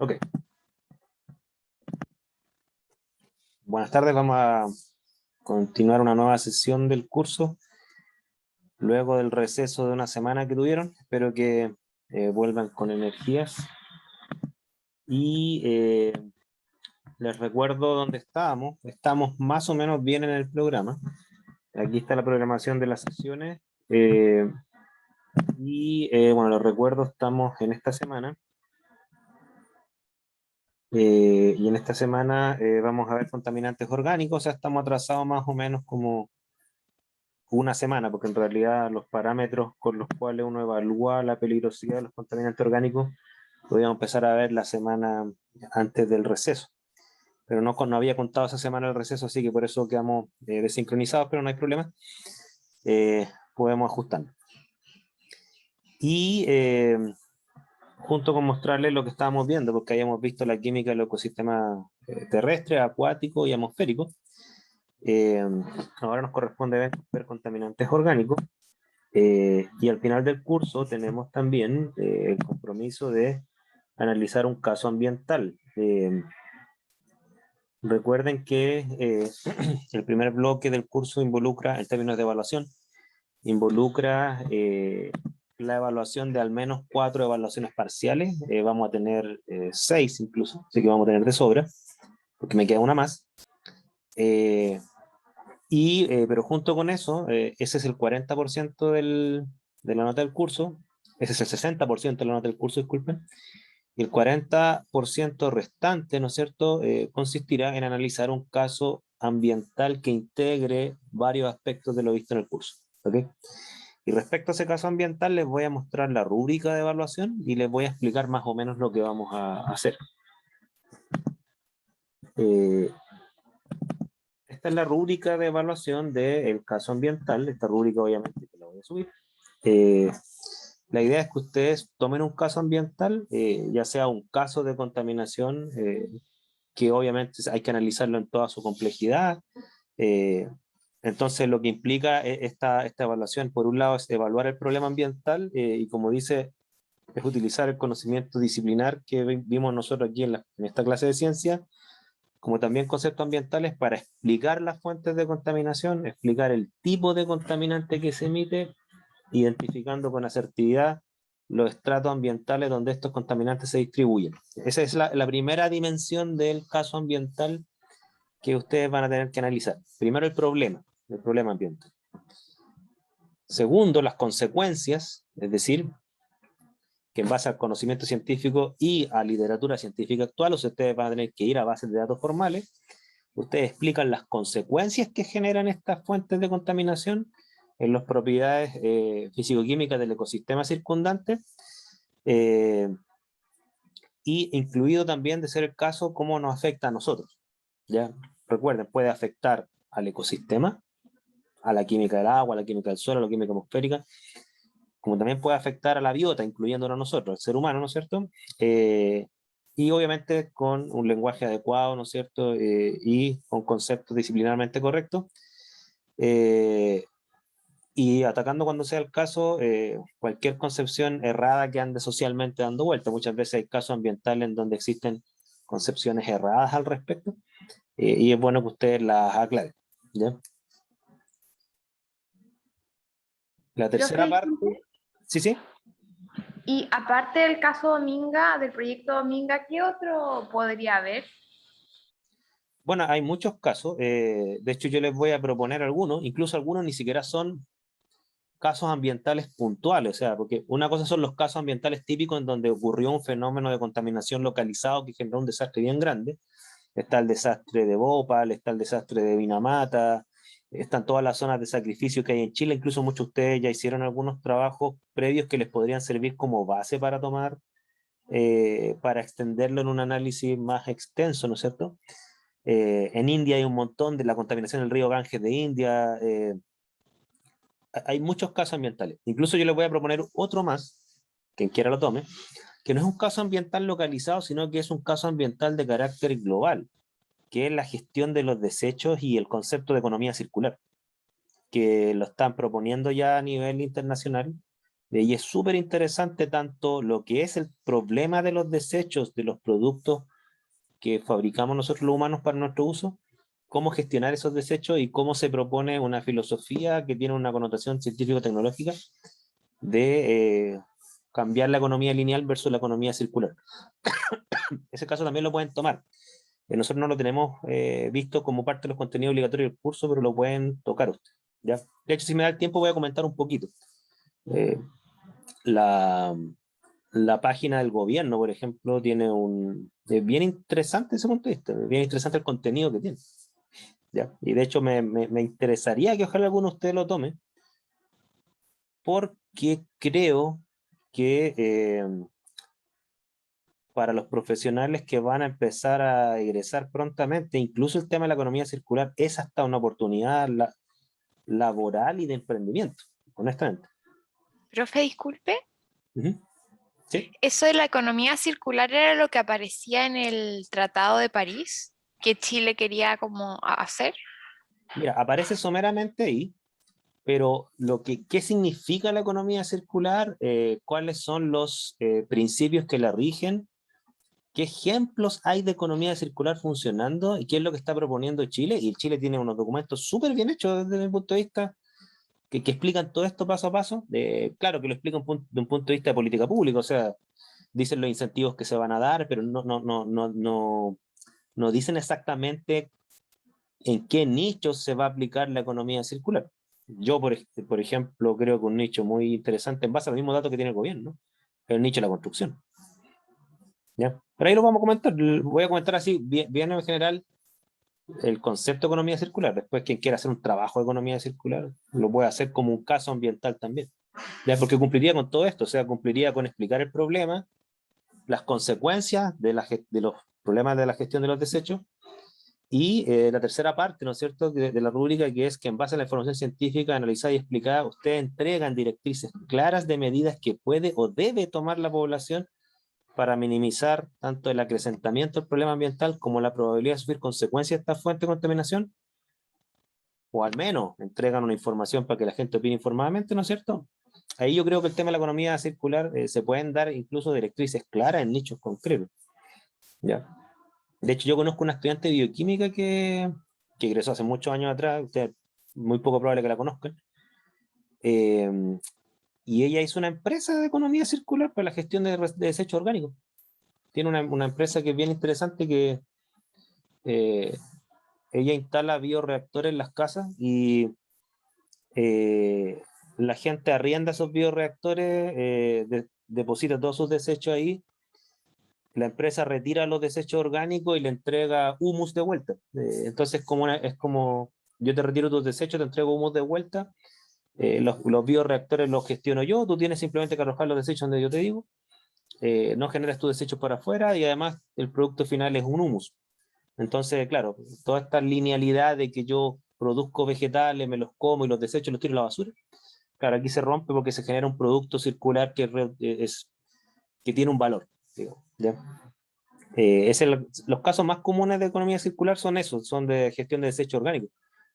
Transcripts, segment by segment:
Ok. Buenas tardes, vamos a continuar una nueva sesión del curso. Luego del receso de una semana que tuvieron, espero que vuelvan con energías. Y les recuerdo dónde estábamos. Estamos más o menos bien en el programa. Aquí está la programación de las sesiones. Bueno, les recuerdo, estamos en esta semana. Y en esta semana vamos a ver contaminantes orgánicos, o sea, estamos atrasados más o menos como una semana, porque en realidad los parámetros con los cuales uno evalúa la peligrosidad de los contaminantes orgánicos podíamos empezar a ver la semana antes del receso. Pero no había contado esa semana el receso, así que por eso quedamos desincronizados, pero no hay problema. Podemos ajustarnos. Y junto con mostrarles lo que estábamos viendo, porque habíamos visto la química del ecosistema terrestre, acuático y atmosférico. Ahora nos corresponde ver contaminantes orgánicos. Y al final del curso tenemos también el compromiso de analizar un caso ambiental. Recuerden que el primer bloque del curso involucra, en términos de evaluación, involucra la evaluación de al menos 4 evaluaciones parciales. Vamos a tener 6 incluso, así que vamos a tener de sobra, porque me queda una más. Pero junto con eso, ese es el 40% de la nota del curso, ese es el 60% de la nota del curso, disculpen, y el 40% restante, ¿no es cierto?, consistirá en analizar un caso ambiental que integre varios aspectos de lo visto en el curso. ¿Ok? Y respecto a ese caso ambiental, les voy a mostrar la rúbrica de evaluación y les voy a explicar más o menos lo que vamos a hacer. Esta es la rúbrica de evaluación del caso ambiental. Esta rúbrica obviamente que la voy a subir. La idea es que ustedes tomen un caso ambiental, ya sea un caso de contaminación, que obviamente hay que analizarlo en toda su complejidad. Entonces lo que implica esta evaluación, por un lado, es evaluar el problema ambiental y como dice, es utilizar el conocimiento disciplinar que vimos nosotros aquí en esta clase de ciencia, como también conceptos ambientales para explicar las fuentes de contaminación, explicar el tipo de contaminante que se emite, identificando con asertividad los estratos ambientales donde estos contaminantes se distribuyen. Esa es la primera dimensión del caso ambiental que ustedes van a tener que analizar. Primero el problema ambiental. Segundo, las consecuencias, es decir, que en base al conocimiento científico y a literatura científica actual, ustedes van a tener que ir a bases de datos formales. Ustedes explican las consecuencias que generan estas fuentes de contaminación en las propiedades físico-químicas del ecosistema circundante, y incluido también, de ser el caso, cómo nos afecta a nosotros. ¿Ya? Recuerden, puede afectar al ecosistema, a la química del agua, a la química del suelo, a la química atmosférica, como también puede afectar a la biota, incluyéndonos nosotros, el ser humano, ¿no es cierto? Y obviamente con un lenguaje adecuado, ¿no es cierto? Y con conceptos disciplinarmente correctos. Y atacando cuando sea el caso cualquier concepción errada que ande socialmente dando vuelta. Muchas veces hay casos ambientales en donde existen concepciones erradas al respecto, y es bueno que ustedes las aclaren. ¿Ya? La tercera parte... Sí, sí. Y aparte del caso Dominga, del proyecto Dominga, ¿qué otro podría haber? Bueno, hay muchos casos. De hecho, yo les voy a proponer algunos. Incluso algunos ni siquiera son casos ambientales puntuales. O sea, porque una cosa son los casos ambientales típicos en donde ocurrió un fenómeno de contaminación localizado que generó un desastre bien grande. Está el desastre de Bhopal, está el desastre de Vinamata, están todas las zonas de sacrificio que hay en Chile. Incluso muchos de ustedes ya hicieron algunos trabajos previos que les podrían servir como base para tomar, para extenderlo en un análisis más extenso, ¿no es cierto? En India hay un montón de la contaminación del río Ganges de India. Hay muchos casos ambientales. Incluso yo les voy a proponer otro más, quien quiera lo tome, que no es un caso ambiental localizado, sino que es un caso ambiental de carácter global, que es la gestión de los desechos y el concepto de economía circular, que lo están proponiendo ya a nivel internacional, Y es súper interesante tanto lo que es el problema de los desechos de los productos que fabricamos nosotros los humanos para nuestro uso, cómo gestionar esos desechos y cómo se propone una filosofía que tiene una connotación científico-tecnológica de cambiar la economía lineal versus la economía circular. Ese caso también lo pueden tomar. Nosotros no lo tenemos visto como parte de los contenidos obligatorios del curso, pero lo pueden tocar ustedes, ¿ya? De hecho, si me da el tiempo voy a comentar un poquito. La, la página del gobierno, por ejemplo, tiene un... Es bien interesante ese punto de vista, bien interesante el contenido que tiene, ¿ya? Y de hecho me interesaría que ojalá alguno de ustedes lo tome, porque creo que para los profesionales que van a empezar a egresar prontamente, incluso el tema de la economía circular es hasta una oportunidad laboral y de emprendimiento, honestamente. Profe, disculpe. ¿Sí? ¿Eso de la economía circular era lo que aparecía en el Tratado de París que Chile quería como hacer? Mira, aparece someramente ahí, pero ¿qué significa la economía circular? ¿Cuáles son los principios que la rigen? ¿Qué ejemplos hay de economía circular funcionando? ¿Y qué es lo que está proponiendo Chile? Y Chile tiene unos documentos súper bien hechos desde mi punto de vista, que explican todo esto paso a paso. Claro que lo explican de un punto de vista de política pública, o sea, dicen los incentivos que se van a dar, pero no dicen exactamente en qué nichos se va a aplicar la economía circular. Yo, por ejemplo, creo que un nicho muy interesante, en base a los mismos datos que tiene el gobierno, es el nicho de la construcción. ¿Ya? Pero ahí lo vamos a comentar. Voy a comentar así, bien en general, el concepto de economía circular. Después, quien quiera hacer un trabajo de economía circular, lo puede hacer como un caso ambiental también. ¿Ya? Porque cumpliría con todo esto, o sea, cumpliría con explicar el problema, las consecuencias de los problemas de la gestión de los desechos, y la tercera parte, ¿no es cierto?, de la rúbrica, que es que en base a la información científica analizada y explicada, ustedes entregan directrices claras de medidas que puede o debe tomar la población para minimizar tanto el acrecentamiento del problema ambiental como la probabilidad de sufrir consecuencias de esta fuente de contaminación, o al menos entregan una información para que la gente opine informadamente, ¿no es cierto? Ahí yo creo que el tema de la economía circular se pueden dar incluso directrices claras en nichos concretos, ¿ya? De hecho, yo conozco una estudiante de bioquímica que egresó hace muchos años atrás, usted, muy poco probable que la conozcan, eh, y ella hizo una empresa de economía circular para la gestión de desechos orgánicos. Tiene una empresa que es bien interesante, que eh, ella instala bioreactores en las casas y la gente arrienda esos bioreactores, deposita todos sus desechos ahí, la empresa retira los desechos orgánicos y le entrega humus de vuelta. Entonces es como yo te retiro tus desechos, te entrego humus de vuelta, los bioreactores los gestiono yo, tú tienes simplemente que arrojar los desechos donde yo te digo, no generas tus desechos para afuera y además el producto final es un humus. Entonces, claro, toda esta linealidad de que yo produzco vegetales, me los como y los desechos los tiro a la basura, claro, aquí se rompe porque se genera un producto circular que tiene un valor, digo, ¿ya? Los casos más comunes de economía circular son esos, son de gestión de desechos orgánicos,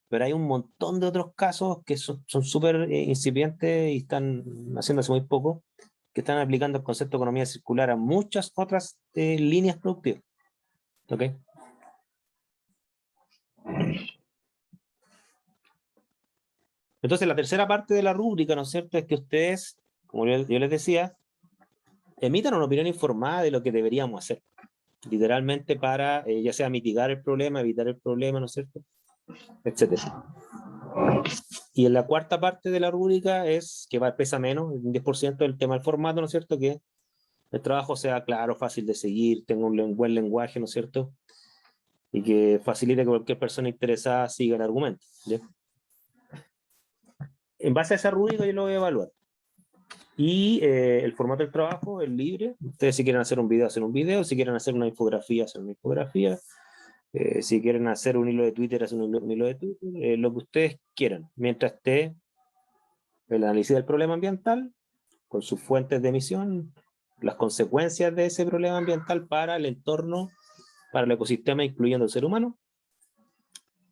pero hay un montón de otros casos que son súper incipientes y están haciéndose muy poco, que están aplicando el concepto de economía circular a muchas otras líneas productivas. ¿Ok? Entonces, la tercera parte de la rúbrica, ¿no es cierto?, es que ustedes, como yo les decía, emitan una opinión informada de lo que deberíamos hacer, literalmente para ya sea mitigar el problema, evitar el problema, ¿no es cierto?, etcétera. Y en la cuarta parte de la rúbrica es que pesa menos, un 10% del tema del formato, ¿no es cierto?, que el trabajo sea claro, fácil de seguir, tenga un buen lenguaje, ¿no es cierto?, y que facilite que cualquier persona interesada siga el argumento, ¿ya? En base a esa rúbrica yo lo voy a evaluar. Y el formato del trabajo es libre. Ustedes si quieren hacer un video, hacen un video. Si quieren hacer una infografía, hacen una infografía. Si quieren hacer un hilo de Twitter, hacen un hilo de Twitter. Lo que ustedes quieran. Mientras esté el análisis del problema ambiental, con sus fuentes de emisión, las consecuencias de ese problema ambiental para el entorno, para el ecosistema, incluyendo el ser humano,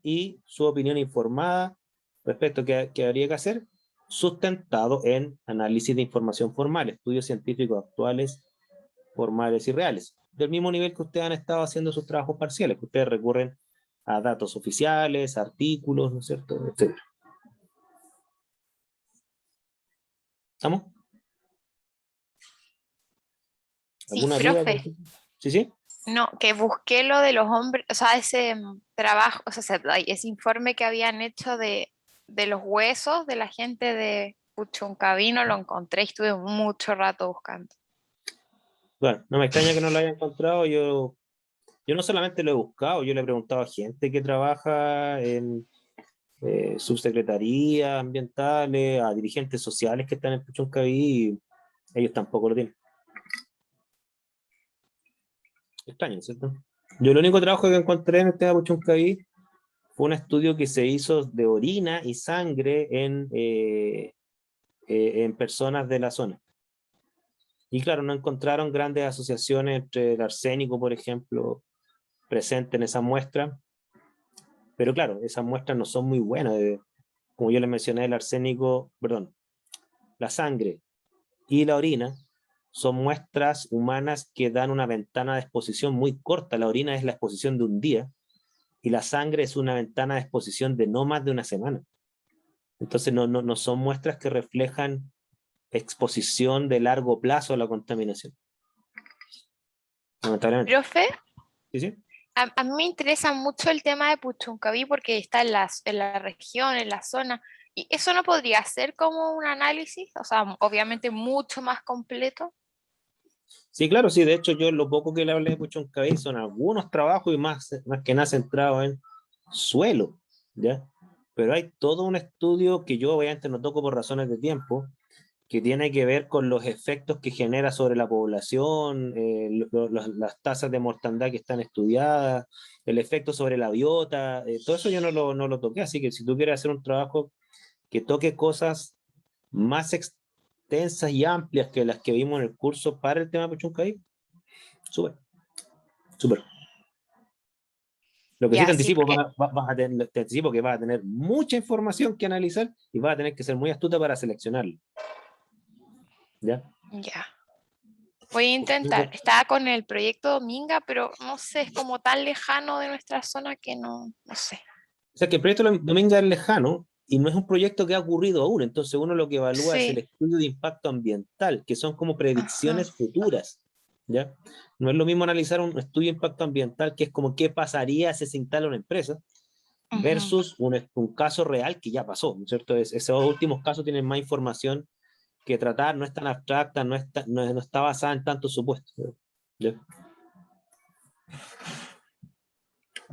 y su opinión informada respecto a qué habría que hacer, sustentado en análisis de información formal, estudios científicos actuales, formales y reales, del mismo nivel que ustedes han estado haciendo sus trabajos parciales, que ustedes recurren a datos oficiales, artículos, ¿no es cierto?, etcétera. ¿Estamos? Sí, ¿Alguna duda? profe. Sí, sí. No, que busqué lo de los hombres, o sea, ese trabajo, o sea, ese informe que habían hecho de los huesos de la gente de Puchuncaví, no lo encontré y estuve mucho rato buscando. Bueno, no me extraña que no lo haya encontrado. Yo no solamente lo he buscado, yo le he preguntado a gente que trabaja en subsecretarías ambientales, a dirigentes sociales que están en Puchuncaví, y ellos tampoco lo tienen. Extraño, ¿cierto? Yo el único trabajo que encontré en el tema de Puchuncaví fue un estudio que se hizo de orina y sangre en personas de la zona. Y claro, no encontraron grandes asociaciones entre el arsénico, por ejemplo, presente en esa muestra. Pero claro, esas muestras no son muy buenas. Como yo les mencioné, el arsénico, perdón, la sangre y la orina son muestras humanas que dan una ventana de exposición muy corta. La orina es la exposición de un día y la sangre es una ventana de exposición de no más de una semana. Entonces no son muestras que reflejan exposición de largo plazo a la contaminación. Lamentablemente. Profe, ¿Sí, sí? a mí me interesa mucho el tema de Puchuncaví porque está en la región, en la zona, y eso no podría ser como un análisis, o sea, obviamente mucho más completo. Sí, claro, sí. De hecho, yo lo poco que le hablé de Puchuncaví son algunos trabajos y más que nada centrados en suelo, ¿ya? Pero hay todo un estudio que yo obviamente no toco por razones de tiempo, que tiene que ver con los efectos que genera sobre la población, las tasas de mortandad que están estudiadas, el efecto sobre la biota, todo eso yo no lo toqué, así que si tú quieres hacer un trabajo que toque cosas más extensas y amplias que las que vimos en el curso para el tema de Puchuncaví, súper, súper. Lo que sí te Ya, sí, anticipo, porque te anticipo que vas a tener mucha información que analizar y vas a tener que ser muy astuta para seleccionarlo. ¿Ya? ya. Voy a intentar. Estaba con el proyecto Dominga, pero no sé, es como tan lejano de nuestra zona que no sé. O sea que el proyecto Dominga es lejano y no es un proyecto que ha ocurrido aún, entonces uno lo que evalúa es el Sí, estudio de impacto ambiental, que son como ajá, predicciones futuras, ¿ya? No es lo mismo analizar un estudio de impacto ambiental, que es como qué pasaría si se instala una empresa, ujú. versus un caso real que ya pasó, ¿no es cierto? Esos últimos casos tienen más información que tratar, no es tan abstracta, no está basada en tantos supuestos, ¿ya?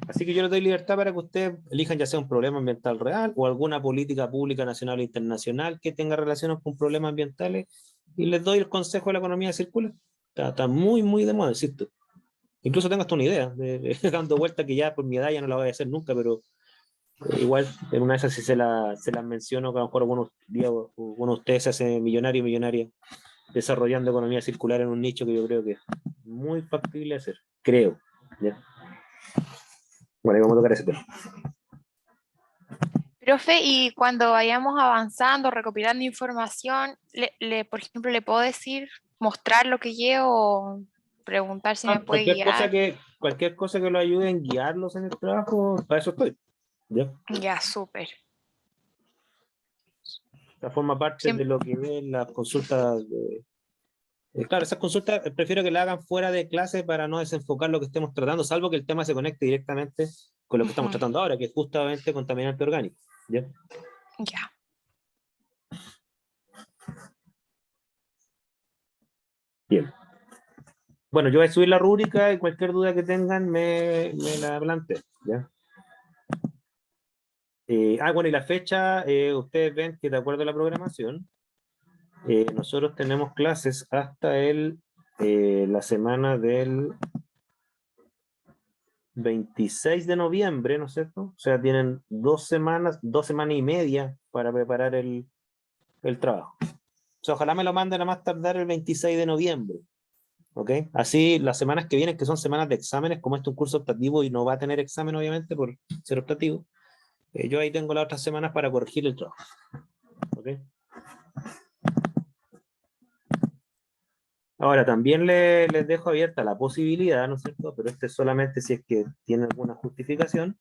Así que yo les doy libertad para que ustedes elijan ya sea un problema ambiental real o alguna política pública nacional o internacional que tenga relación con problemas ambientales, y les doy el consejo de la economía circular. Está muy, muy de moda, insisto. Incluso tengo hasta una idea, dando vuelta que ya por mi edad ya no la voy a hacer nunca, pero igual en una de esas sí se las menciono, que a lo mejor algunos días uno de ustedes se hace millonario o millonaria desarrollando economía circular en un nicho que yo creo que es muy factible hacer, creo. ¿Ya? Bueno, ahí vamos a tocar ese tema. Profe, y cuando vayamos avanzando, recopilando información, por ejemplo, le puedo decir, mostrar lo que llevo o preguntar si me Ah, puede guiar. cualquier cosa que lo ayude en guiarlos en el trabajo, para eso estoy. ¿Ya? Ya, súper. Esta forma parte de Siem- lo que ven las consultas. Claro, esas consultas prefiero que la hagan fuera de clase para no desenfocar lo que estemos tratando, salvo que el tema se conecte directamente con lo que estamos ujú, tratando ahora, que es justamente contaminante orgánico. ¿Ya? ya. Bien. Bueno, yo voy a subir la rúbrica y cualquier duda que tengan me la plantean. ¿Ya? Bueno, y la fecha, ustedes ven que de acuerdo a la programación, nosotros tenemos clases hasta la semana del 26 de noviembre, ¿no es cierto? O sea, tienen 2 semanas y media para preparar el trabajo. O sea, ojalá me lo manden a más tardar el 26 de noviembre, ¿ok? Así las semanas que vienen, que son semanas de exámenes, como este es un curso optativo y no va a tener examen, obviamente, por ser optativo, yo ahí tengo las otras semanas para corregir el trabajo, ¿ok? Ahora, también les dejo abierta la posibilidad, ¿no es cierto? Pero este es solamente si es que tiene alguna justificación,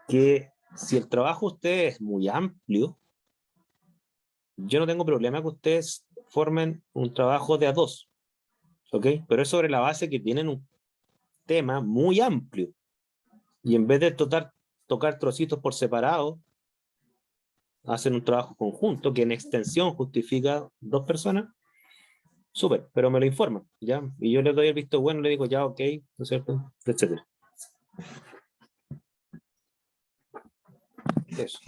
que si el trabajo de ustedes es muy amplio, yo no tengo problema que ustedes formen un trabajo de a dos, ¿ok? Pero es sobre la base que tienen un tema muy amplio. Y en vez de tocar trocitos por separado, hacen un trabajo conjunto que en extensión justifica dos personas. Súper, pero me lo informan, ¿ya? Y yo le doy el visto bueno, le digo ya, ok, ¿no es cierto? Etcétera. Eso.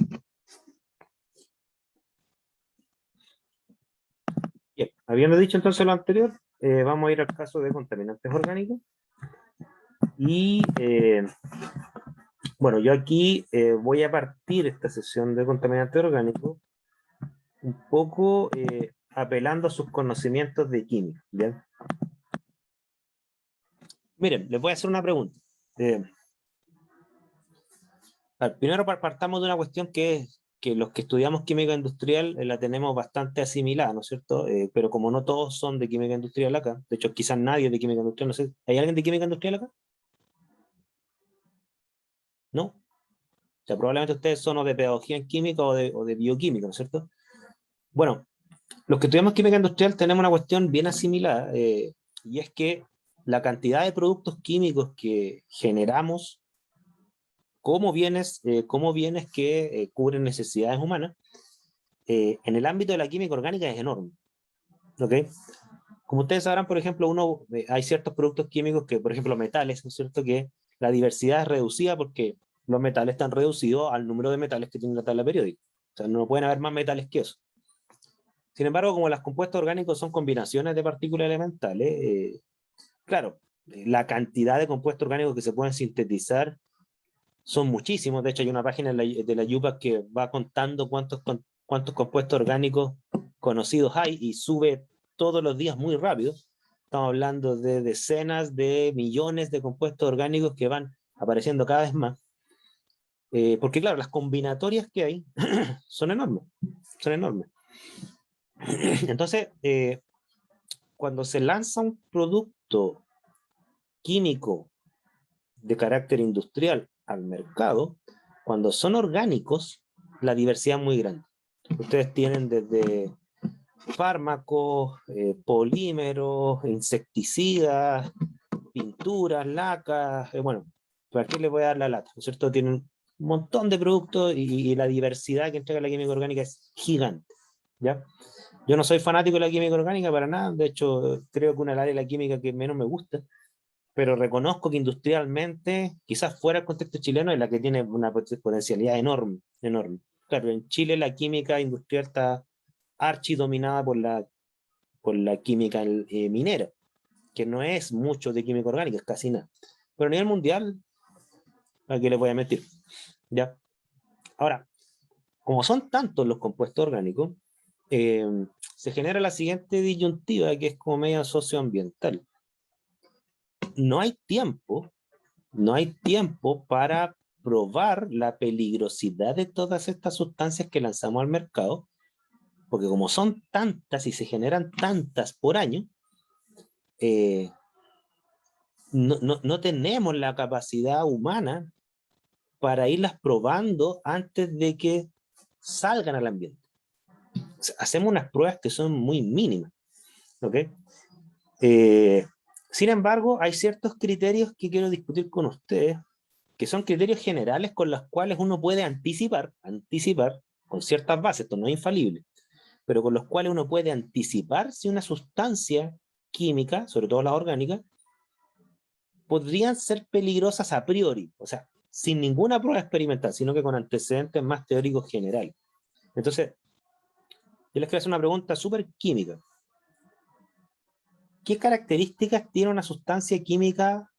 Bien, habiendo dicho entonces lo anterior, vamos a ir al caso de contaminantes orgánicos. Y bueno, yo aquí voy a partir esta sesión de contaminantes orgánicos un poco apelando a sus conocimientos de química, ¿bien? Miren, les voy a hacer una pregunta. Primero partamos de una cuestión que es que los que estudiamos química industrial la tenemos bastante asimilada, ¿no es cierto? Pero como no todos son de química industrial acá, de hecho quizás nadie es de química industrial, no sé, ¿hay alguien de química industrial acá? ¿No? O sea, probablemente ustedes son o de pedagogía en química o de bioquímica, ¿no es cierto? Bueno, los que estudiamos química industrial tenemos una cuestión bien asimilada, y es que la cantidad de productos químicos que generamos como bienes que cubren necesidades humanas, en el ámbito de la química orgánica es enorme. ¿Ok? Como ustedes sabrán, por ejemplo, hay ciertos productos químicos que, por ejemplo, metales, ¿no es cierto? Que la diversidad es reducida porque los metales están reducidos al número de metales que tiene la tabla periódica. O sea, no pueden haber más metales que eso. Sin embargo, como los compuestos orgánicos son combinaciones de partículas elementales, claro, la cantidad de compuestos orgánicos que se pueden sintetizar son muchísimos. De hecho, hay una página de la UPAC que va contando cuántos compuestos orgánicos conocidos hay y sube todos los días muy rápido. Estamos hablando de decenas de millones de compuestos orgánicos que van apareciendo cada vez más. Porque claro, las combinatorias que hay son enormes. Son enormes. Entonces, cuando se lanza un producto químico de carácter industrial al mercado, cuando son orgánicos, la diversidad es muy grande. Ustedes tienen desde fármacos, polímeros, insecticidas, pinturas, lacas, bueno, ¿para qué les voy a dar la lata? ¿No es cierto? Tienen un montón de productos y la diversidad que entrega la química orgánica es gigante, ¿ya? Yo no soy fanático de la química orgánica para nada, de hecho creo que una área de la química que menos me gusta, pero reconozco que industrialmente, quizás fuera del contexto chileno, es la que tiene una potencialidad enorme, enorme. Claro, en Chile la química industrial está archidominada por la química minera, que no es mucho de química orgánica, es casi nada. Pero a nivel mundial, aquí les voy a meter. ¿Ya? Ahora, como son tantos los compuestos orgánicos, se genera la siguiente disyuntiva que es como medio socioambiental. No hay tiempo no hay tiempo para probar la peligrosidad de todas estas sustancias que lanzamos al mercado, porque como son tantas y se generan tantas por año, no tenemos la capacidad humana para irlas probando antes de que salgan al ambiente. O sea, hacemos unas pruebas que son muy mínimas. ¿Ok? Sin embargo, hay ciertos criterios que quiero discutir con ustedes que son criterios generales con los cuales uno puede anticipar con ciertas bases, esto no es infalible, pero con los cuales uno puede anticipar si una sustancia química, sobre todo la orgánica, podrían ser peligrosas a priori, o sea, sin ninguna prueba experimental, sino que con antecedentes más teóricos generales. Entonces, yo les quiero hacer una pregunta súper química. ¿Qué características tiene una sustancia química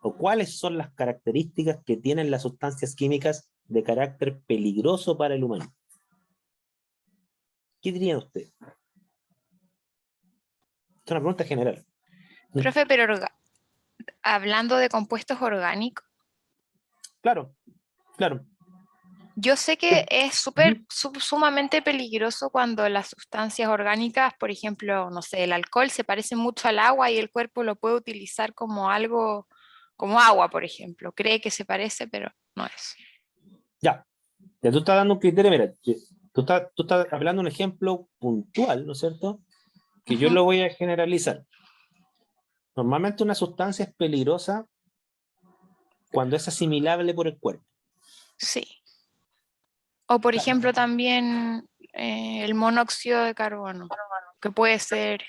o cuáles son las características que tienen las sustancias químicas de carácter peligroso para el humano? ¿Qué diría usted? Es una pregunta general. Profe, pero hablando de compuestos orgánicos, Claro, claro. Yo sé que Sí. es Ujú. sumamente peligroso cuando las sustancias orgánicas, por ejemplo, no sé, el alcohol se parece mucho al agua y el cuerpo lo puede utilizar como algo, como agua, por ejemplo. Cree que se parece, pero no es. Ya, ya tú estás dando un criterio, mira, tú estás hablando de un ejemplo puntual, ¿no es cierto? Que yo Ujú. lo voy a generalizar. Normalmente una sustancia es peligrosa cuando es asimilable por el cuerpo. Sí. O por Claro. ejemplo también el monóxido de carbono, que puede ser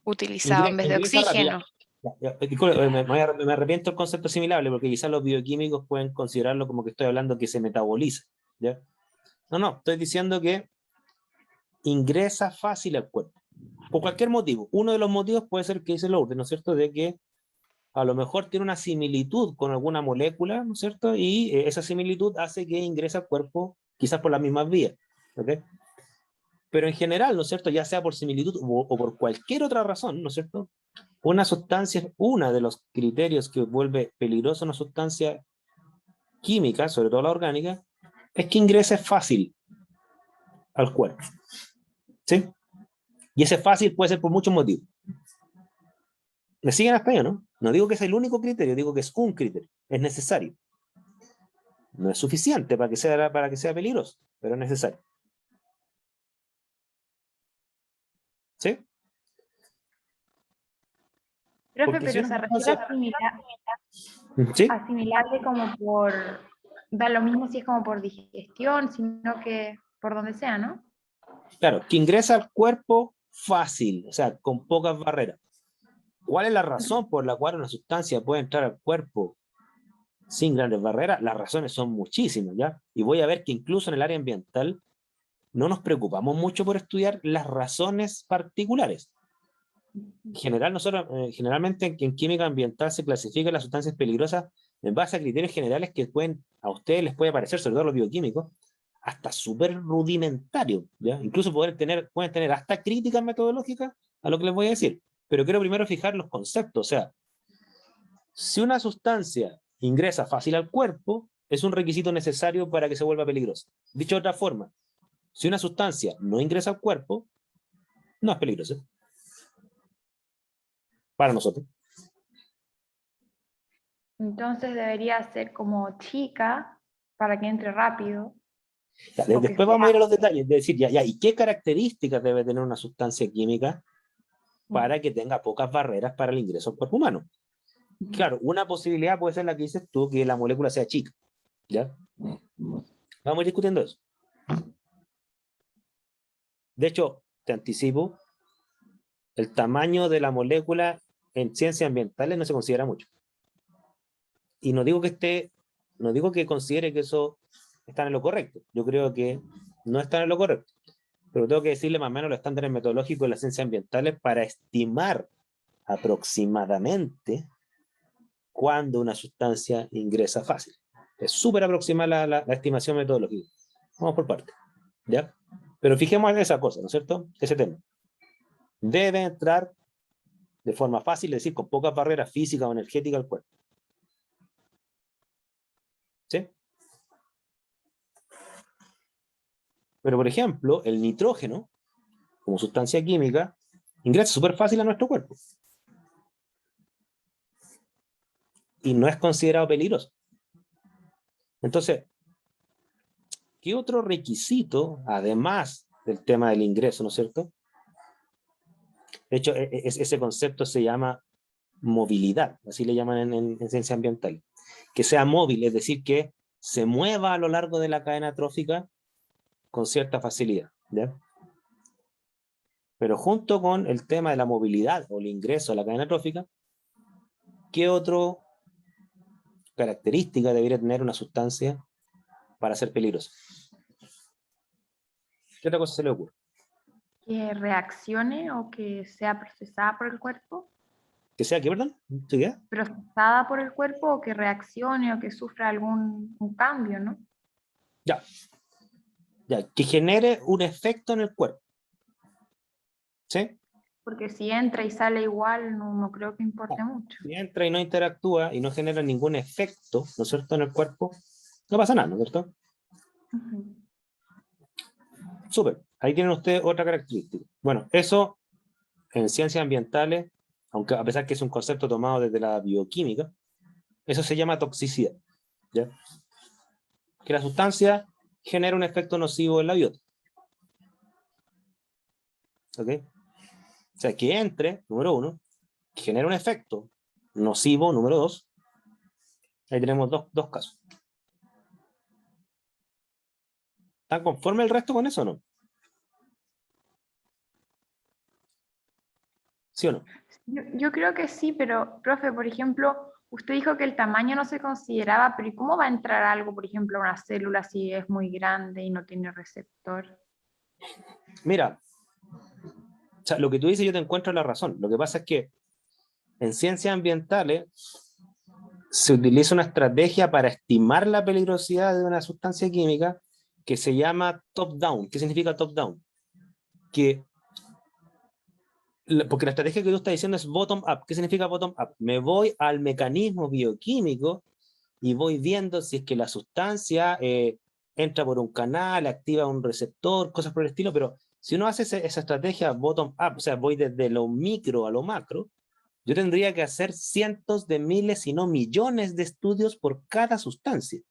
utilizado en vez de Ingresa rápido. oxígeno. Disculpe, me arrepiento del concepto asimilable porque quizás los bioquímicos pueden considerarlo como que estoy hablando que se metaboliza. ¿Ya? No, no, estoy diciendo que ingresa fácil al cuerpo. Por cualquier motivo. Uno de los motivos puede ser que dice Lourdes, ¿no es cierto? De que a lo mejor tiene una similitud con alguna molécula, ¿no es cierto? Y esa similitud hace que ingrese al cuerpo quizás por las mismas vías. ¿Ok? Pero en general, ¿no es cierto? Ya sea por similitud o por cualquier otra razón, ¿no es cierto? Una sustancia, uno de los criterios que vuelve peligrosa una sustancia química, sobre todo la orgánica, es que ingrese fácil al cuerpo. ¿Sí? Y ese fácil puede ser por muchos motivos. Me siguen hasta ahí, ¿no? No digo que es el único criterio, digo que es un criterio, es necesario. No es suficiente para que sea peligroso, pero es necesario. ¿Sí? Profe, Porque si pero una se refiere sustancia... a ¿Sí? asimilarle como por, da lo mismo si es como por digestión, sino que por donde sea, ¿no? Claro, que ingresa al cuerpo fácil, o sea, con pocas barreras. ¿Cuál es la razón por la cual una sustancia puede entrar al cuerpo sin grandes barreras? Las razones son muchísimas, ¿ya? Y voy a ver que incluso en el área ambiental no nos preocupamos mucho por estudiar las razones particulares. Generalmente en química ambiental se clasifican las sustancias peligrosas en base a criterios generales que pueden, a ustedes les puede parecer, sobre todo los bioquímicos, hasta súper rudimentarios, ¿ya? Incluso pueden tener hasta críticas metodológicas a lo que les voy a decir. Pero quiero primero fijar los conceptos, o sea, si una sustancia ingresa fácil al cuerpo, es un requisito necesario para que se vuelva peligrosa. Dicho de otra forma, si una sustancia no ingresa al cuerpo, no es peligrosa para nosotros. Entonces debería ser como chica para que entre rápido, Ya, o que después vamos a ir a sea, los detalles, de decir, ¿y qué características debe tener una sustancia química para que tenga pocas barreras para el ingreso al cuerpo humano? Claro, una posibilidad puede ser la que dices tú, que la molécula sea chica, ¿ya? Vamos a ir discutiendo eso. De hecho, te anticipo, el tamaño de la molécula en ciencias ambientales no se considera mucho. Y no digo que considere que eso está en lo correcto. Yo creo que no está en lo correcto. Pero tengo que decirle más o menos los estándares metodológicos de las ciencias ambientales para estimar aproximadamente cuándo una sustancia ingresa fácil. Es súper aproximada la estimación metodológica. Vamos por partes, ¿ya? Pero fijemos en esa cosa, ¿no es cierto? Ese tema. Debe entrar de forma fácil, es decir, con pocas barreras físicas o energéticas al cuerpo. ¿Sí? Pero, por ejemplo, el nitrógeno, como sustancia química, ingresa súper fácil a nuestro cuerpo. Y no es considerado peligroso. Entonces, ¿qué otro requisito, además del tema del ingreso, ¿no es cierto? De hecho, ese concepto se llama movilidad, así le llaman en ciencia ambiental. Que sea móvil, es decir, que se mueva a lo largo de la cadena trófica con cierta facilidad. ¿Ya? Pero junto con el tema de la movilidad o el ingreso a la cadena trófica, ¿qué otra característica debería tener una sustancia para ser peligrosa? ¿Qué otra cosa se le ocurre? que reaccione o que sea procesada por el cuerpo, ¿Que sea qué, perdón? ¿Sí qué? procesada por el cuerpo o que reaccione o que sufra algún un cambio, ¿no? Ya, ya, que genere un efecto en el cuerpo. ¿Sí? Porque si entra y sale igual, no, no creo que importe mucho. Si entra y no interactúa y no genera ningún efecto, ¿no es cierto?, en el cuerpo, no pasa nada, ¿no es cierto? Ujú. Súper. Ahí tienen ustedes otra característica. Bueno, eso en ciencias ambientales, aunque a pesar que es un concepto tomado desde la bioquímica, eso se llama toxicidad, ¿ya? Que la sustancia genera un efecto nocivo en la biota. ¿Ok? O sea, que entre, número uno, que genera un efecto nocivo, número dos. Ahí tenemos dos casos. ¿Están conformes el resto con eso o no? ¿Sí o no? Yo creo que sí, pero, profe, por ejemplo, usted dijo que el tamaño no se consideraba, pero ¿y cómo va a entrar algo, por ejemplo, a una célula si es muy grande y no tiene receptor? Mira, o sea, lo que tú dices yo te encuentro la razón. Lo que pasa es que en ciencias ambientales se utiliza una estrategia para estimar la peligrosidad de una sustancia química que se llama top-down. ¿Qué significa top-down? Que porque la estrategia que tú estás diciendo es bottom-up. ¿Qué significa bottom-up? Me voy al mecanismo bioquímico y voy viendo si es que la sustancia entra por un canal, activa un receptor, cosas por el estilo, pero si uno hace esa estrategia bottom-up, o sea, voy desde lo micro a lo macro, yo tendría que hacer cientos de miles, si no millones de estudios por cada sustancia.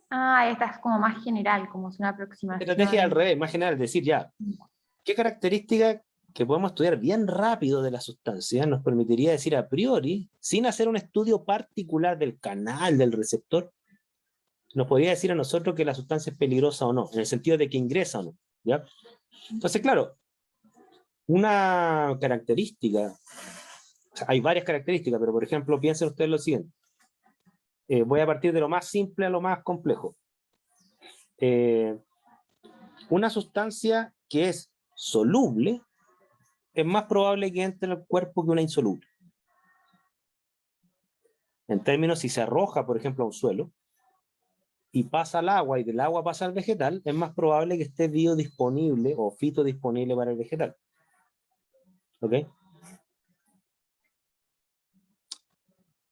Ah, esta es como más general, como es una Estrategia al aproximación. revés, más general, es decir, ya, ¿qué característica que podemos estudiar bien rápido de la sustancia nos permitiría decir a priori, sin hacer un estudio particular del canal, del receptor, nos podría decir a nosotros que la sustancia es peligrosa o no, en el sentido de que ingresa o no, ¿ya? Entonces, claro, una característica, o sea, hay varias características, pero por ejemplo, piensen ustedes lo siguiente. Voy a partir de lo más simple a lo más complejo. Una sustancia que es soluble es más probable que entre al cuerpo que una insoluble. En términos, si se arroja, por ejemplo, a un suelo y pasa al agua y del agua pasa al vegetal, es más probable que esté biodisponible o fitodisponible para el vegetal. ¿Ok?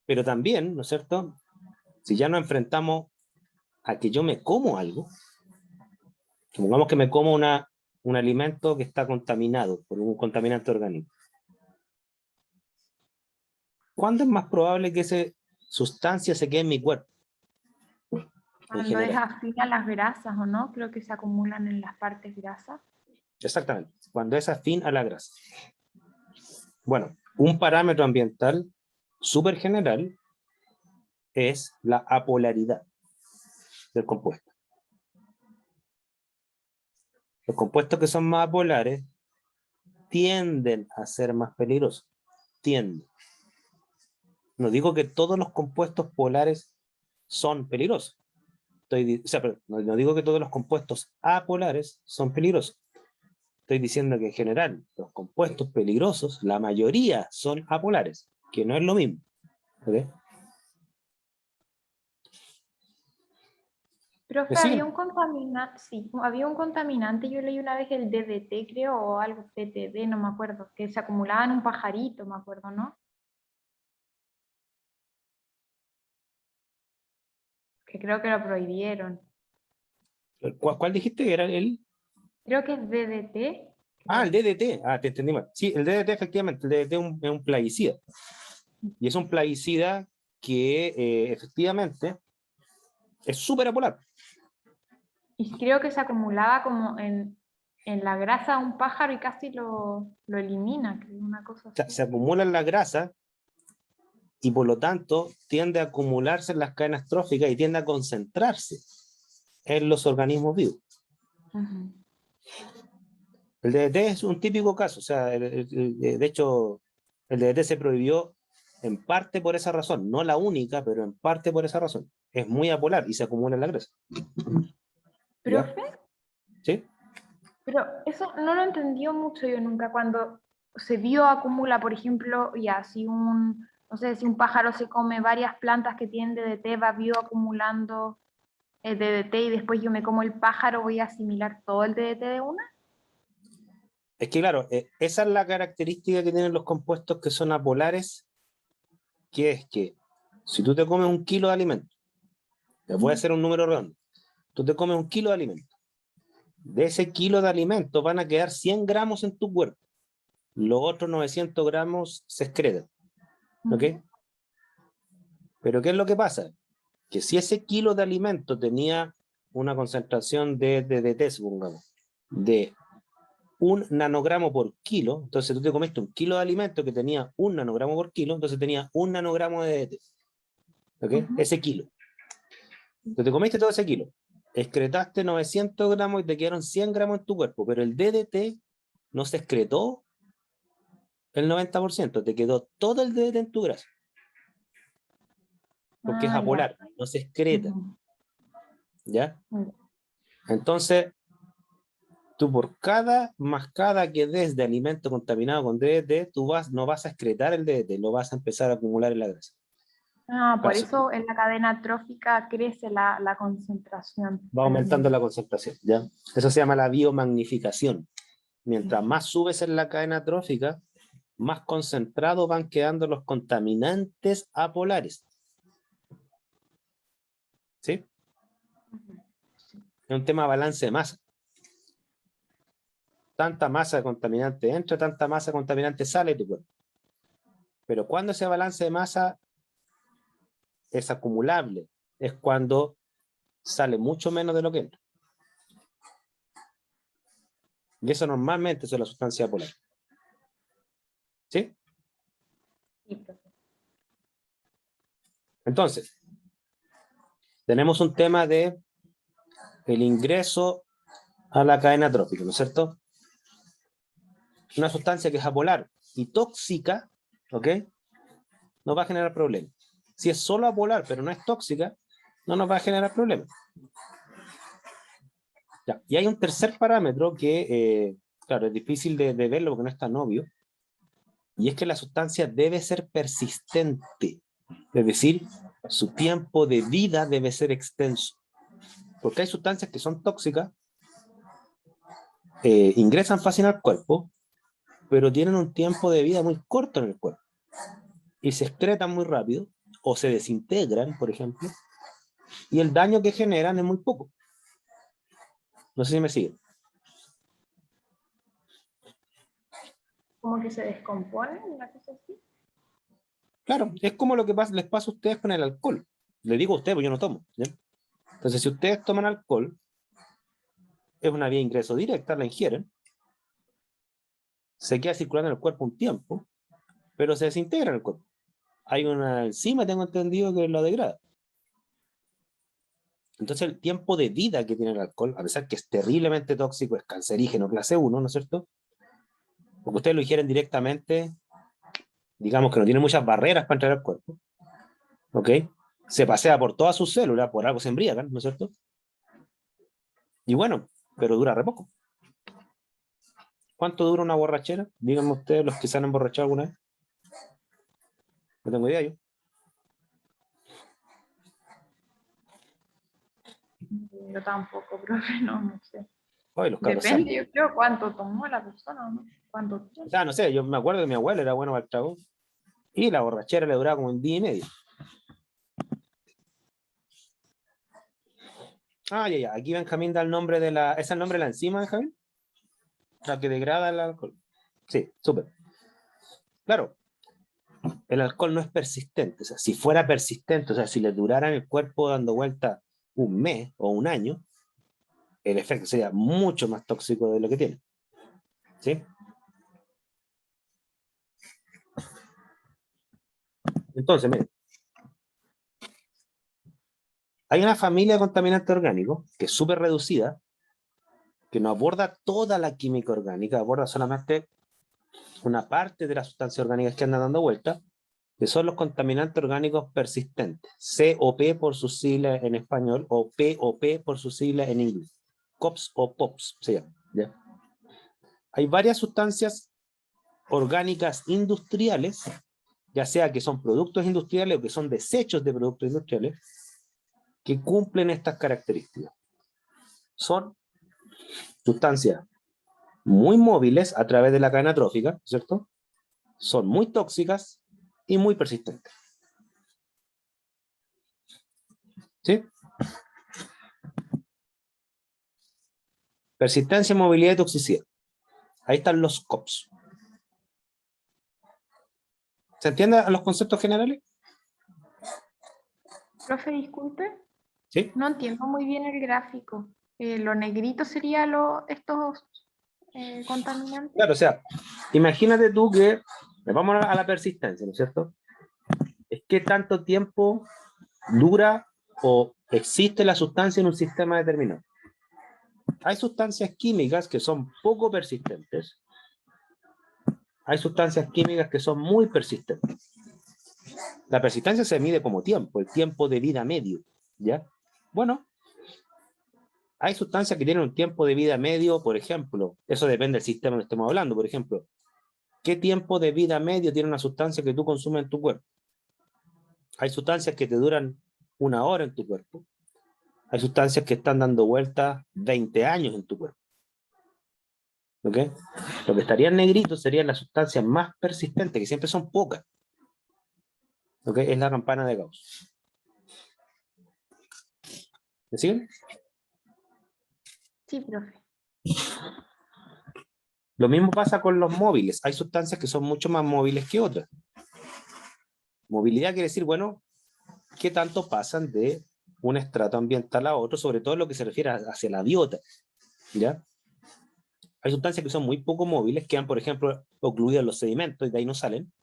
Pero también, ¿no es cierto? Si ya nos enfrentamos a que yo me como algo, supongamos que me como un alimento que está contaminado por un contaminante orgánico. ¿Cuándo es más probable que esa sustancia se quede en mi cuerpo? En Cuando es general. afín a las grasas, ¿o no? Creo que se acumulan en las partes grasas. Exactamente. Cuando es afín a la grasa. Bueno, un parámetro ambiental súper general es la apolaridad del compuesto. Los compuestos que son más apolares tienden a ser más peligrosos. Tienden. No digo que todos los compuestos polares son peligrosos. O sea, perdón, no digo que todos los compuestos apolares son peligrosos. Estoy diciendo que en general los compuestos peligrosos, la mayoría son apolares, que no es lo mismo. ¿Okay? ¿Me Profe, había siguen? un contaminante, sí, había un contaminante, yo leí una vez el DDT, creo, o algo, PTD, no me acuerdo, que se acumulaba en un pajarito, me acuerdo, ¿no? Que creo que lo prohibieron. ¿Cuál dijiste que era el? Creo que es DDT, Ah, el creo. DDT. Ah, te entendí mal. Sí, el DDT efectivamente, el DDT es un plaguicida. Y es un plaguicida que efectivamente es súper apolar. Y creo que se acumulaba como en la grasa de un pájaro y casi lo elimina, creo, una cosa O sea, así. se acumula en la grasa y por lo tanto tiende a acumularse en las cadenas tróficas y tiende a concentrarse en los organismos vivos. Ujú. El DDT es un típico caso, o sea, de hecho, el DDT se prohibió en parte por esa razón, no la única, pero en parte por esa razón. Es muy apolar y se acumula en la grasa. ¿Ya? Profe, ¿Sí? pero eso no lo entendió mucho yo nunca, cuando se bioacumula, por ejemplo, ya si no sé, si un pájaro se come varias plantas que tienen DDT, va bioacumulando el DDT y después yo me como el pájaro, voy a asimilar todo el DDT de una. Es que claro, esa es la característica que tienen los compuestos que son apolares, que es que si tú te comes 1 kilo de alimento, te voy a hacer un número redondo, tú te comes 1 kilo de alimento. De ese kilo de alimento van a quedar 100 gramos en tu cuerpo. Los otros 900 gramos se excretan. ¿Ok? Pero ¿qué es lo que pasa? Que si ese kilo de alimento tenía una concentración de DDT, supongamos, de 1 nanogramo por kilo, entonces tú te comiste 1 kilo de alimento que tenía 1 nanogramo por kilo, entonces tenía 1 nanogramo de DDT. ¿Ok? Ese kilo. Entonces te comiste todo ese kilo, excretaste 900 gramos y te quedaron 100 gramos en tu cuerpo, pero el DDT no se excretó el 90%, te quedó todo el DDT en tu grasa. Porque es apolar, no se excreta. ¿Ya? Entonces, tú por cada mascada que des de alimento contaminado con DDT, no vas a excretar el DDT, lo vas a empezar a acumular en la grasa. Por eso en la cadena trófica crece la concentración. Va aumentando la concentración, ¿ya? Eso se llama la biomagnificación. Mientras más subes en la cadena trófica, más concentrados van quedando los contaminantes apolares. ¿Sí? Es un tema de balance de masa. Tanta masa de contaminante entra, tanta masa de contaminante sale de tu cuerpo. Pero cuando ese balance de masa es acumulable, es cuando sale mucho menos de lo que entra. Y eso normalmente es la sustancia polar. ¿Sí? Entonces, tenemos un tema de el ingreso a la cadena trófica, ¿no es cierto? Una sustancia que es apolar y tóxica, ¿ok? No va a generar problemas. Si es solo apolar, pero no es tóxica, no nos va a generar problemas. Ya. Y hay un tercer parámetro que, claro, es difícil de verlo porque no es tan obvio, y es que la sustancia debe ser persistente. Es decir, su tiempo de vida debe ser extenso. Porque hay sustancias que son tóxicas, ingresan fácil al cuerpo, pero tienen un tiempo de vida muy corto en el cuerpo. Y se excretan muy rápido, o se desintegran, por ejemplo, y el daño que generan es muy poco. No sé si me siguen. ¿Como que se descompone? ¿Una cosa así? Claro, es como lo que les pasa a ustedes con el alcohol. Le digo a ustedes, porque yo no tomo, ¿ya? Entonces, si ustedes toman alcohol, es una vía de ingreso directa, la ingieren, se queda circulando en el cuerpo un tiempo, pero se desintegra en el cuerpo. Hay una enzima, tengo entendido, que lo degrada. Entonces, el tiempo de vida que tiene el alcohol, a pesar que es terriblemente tóxico, es cancerígeno, clase 1, ¿no es cierto? Porque ustedes lo ingieren directamente, digamos que no tiene muchas barreras para entrar al cuerpo, ¿ok? Se pasea por todas sus células, por algo se embriagan, ¿no es cierto? Y bueno, pero dura re poco. ¿Cuánto dura una borrachera? Díganme ustedes, los que se han emborrachado alguna vez. No tengo idea yo. Yo tampoco, profe, no sé. Ay, los cabros Depende, saben. yo creo, cuánto tomó la persona, ¿no? ¿Cuánto O sea, no sé, yo me acuerdo que mi abuelo era bueno para el trago y la borrachera le duraba como un día y medio. Ah, ya. Aquí Benjamín da el nombre de la... ¿Es el nombre de la enzima, Benjamín? La que degrada el alcohol. Sí, súper. Claro, el alcohol no es persistente. O sea, si fuera persistente, o sea, si le durara en el cuerpo dando vuelta 1 mes o 1 año, el efecto sería mucho más tóxico de lo que tiene. ¿Sí? Entonces, miren, hay una familia de contaminantes orgánicos que es súper reducida, que no aborda toda la química orgánica, aborda solamente una parte de las sustancias orgánicas que andan dando vuelta, que son los contaminantes orgánicos persistentes, COP por sus siglas en español, o POP por sus siglas en inglés, COPS o POPs se llama, ¿ya? Hay varias sustancias orgánicas industriales, ya sea que son productos industriales o que son desechos de productos industriales, que cumplen estas características. Son sustancias muy móviles a través de la cadena trófica, ¿cierto? Son muy tóxicas y muy persistentes. ¿Sí? Persistencia, movilidad y toxicidad. Ahí están los COPS. ¿Se entienden los conceptos generales? Profe, disculpe, Sí. no entiendo muy bien el gráfico. Lo negrito sería estos contaminantes. Claro, o sea, imagínate tú que, vamos a la persistencia, ¿no es cierto? Es qué tanto tiempo dura o existe la sustancia en un sistema determinado. Hay sustancias químicas que son poco persistentes. Hay sustancias químicas que son muy persistentes. La persistencia se mide como tiempo, el tiempo de vida medio, ¿ya? Bueno, hay sustancias que tienen un tiempo de vida medio, por ejemplo, eso depende del sistema que estemos hablando, por ejemplo, ¿qué tiempo de vida medio tiene una sustancia que tú consumes en tu cuerpo? Hay sustancias que te duran 1 hora en tu cuerpo. Hay sustancias que están dando vueltas 20 años en tu cuerpo. ¿Ok? Lo que estaría en negrito serían las sustancias más persistentes, que siempre son pocas. ¿Ok? Es la campana de Gauss. ¿Me siguen? Sí, profe. Lo mismo pasa con los móviles. Hay sustancias que son mucho más móviles que otras. Movilidad quiere decir, bueno, ¿qué tanto pasan de un estrato ambiental a otro? Sobre todo en lo que se refiere hacia la biota. ¿Ya? Hay sustancias que son muy poco móviles, quedan, por ejemplo, ocluidas en los sedimentos y de ahí no salen.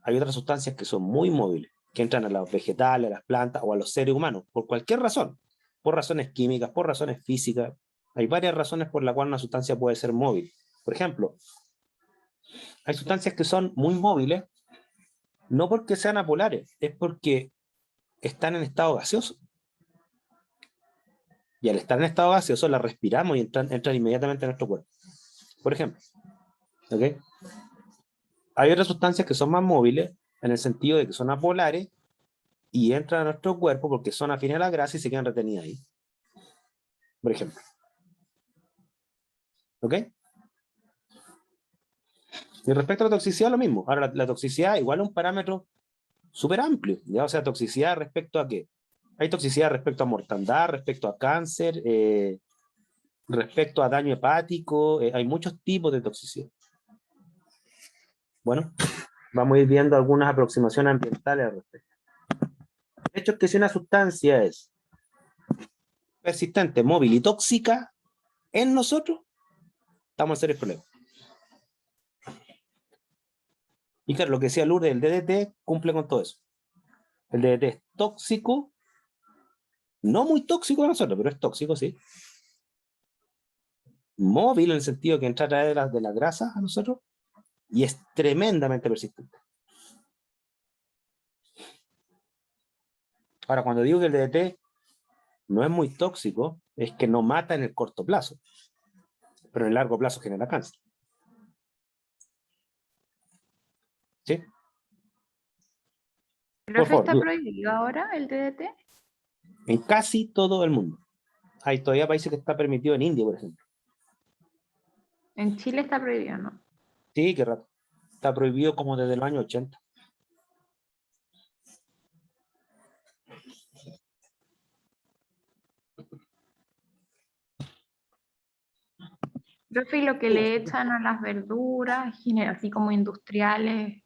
Hay otras sustancias que son muy móviles, que entran a los vegetales, a las plantas o a los seres humanos, por cualquier razón. Por razones químicas, por razones físicas. Hay varias razones por las cuales una sustancia puede ser móvil. Por ejemplo, hay sustancias que son muy móviles, no porque sean apolares, es porque están en estado gaseoso. Y al estar en estado gaseoso, las respiramos y entran inmediatamente a nuestro cuerpo. Por ejemplo, ¿ok? Hay otras sustancias que son más móviles, en el sentido de que son apolares, y entran a nuestro cuerpo porque son afines a la grasa y se quedan retenidas ahí. Por ejemplo. ¿Ok? Y respecto a la toxicidad, lo mismo. Ahora, la toxicidad igual es un parámetro súper amplio, ¿ya? O sea, toxicidad respecto a qué. Hay toxicidad respecto a mortandad, respecto a cáncer, respecto a daño hepático, hay muchos tipos de toxicidad. Bueno, vamos a ir viendo algunas aproximaciones ambientales al respecto. El hecho es que si una sustancia es persistente, móvil y tóxica en nosotros, estamos en serios problemas. Y claro, lo que decía Lourdes, el DDT cumple con todo eso. El DDT es tóxico, no muy tóxico a nosotros, pero es tóxico, sí. Móvil en el sentido que entra a través de la grasa a nosotros y es tremendamente persistente. Ahora, cuando digo que el DDT no es muy tóxico, es que no mata en el corto plazo, pero en el largo plazo genera cáncer. ¿Sí? Por ¿Profe, favor, está duda. prohibido ahora el DDT? En casi todo el mundo. Hay todavía países que está permitido en India, por ejemplo. En Chile está prohibido, ¿no? Sí, qué rato. Está prohibido como desde los años 80. Profe, y lo que le echan a las verduras, así como industriales,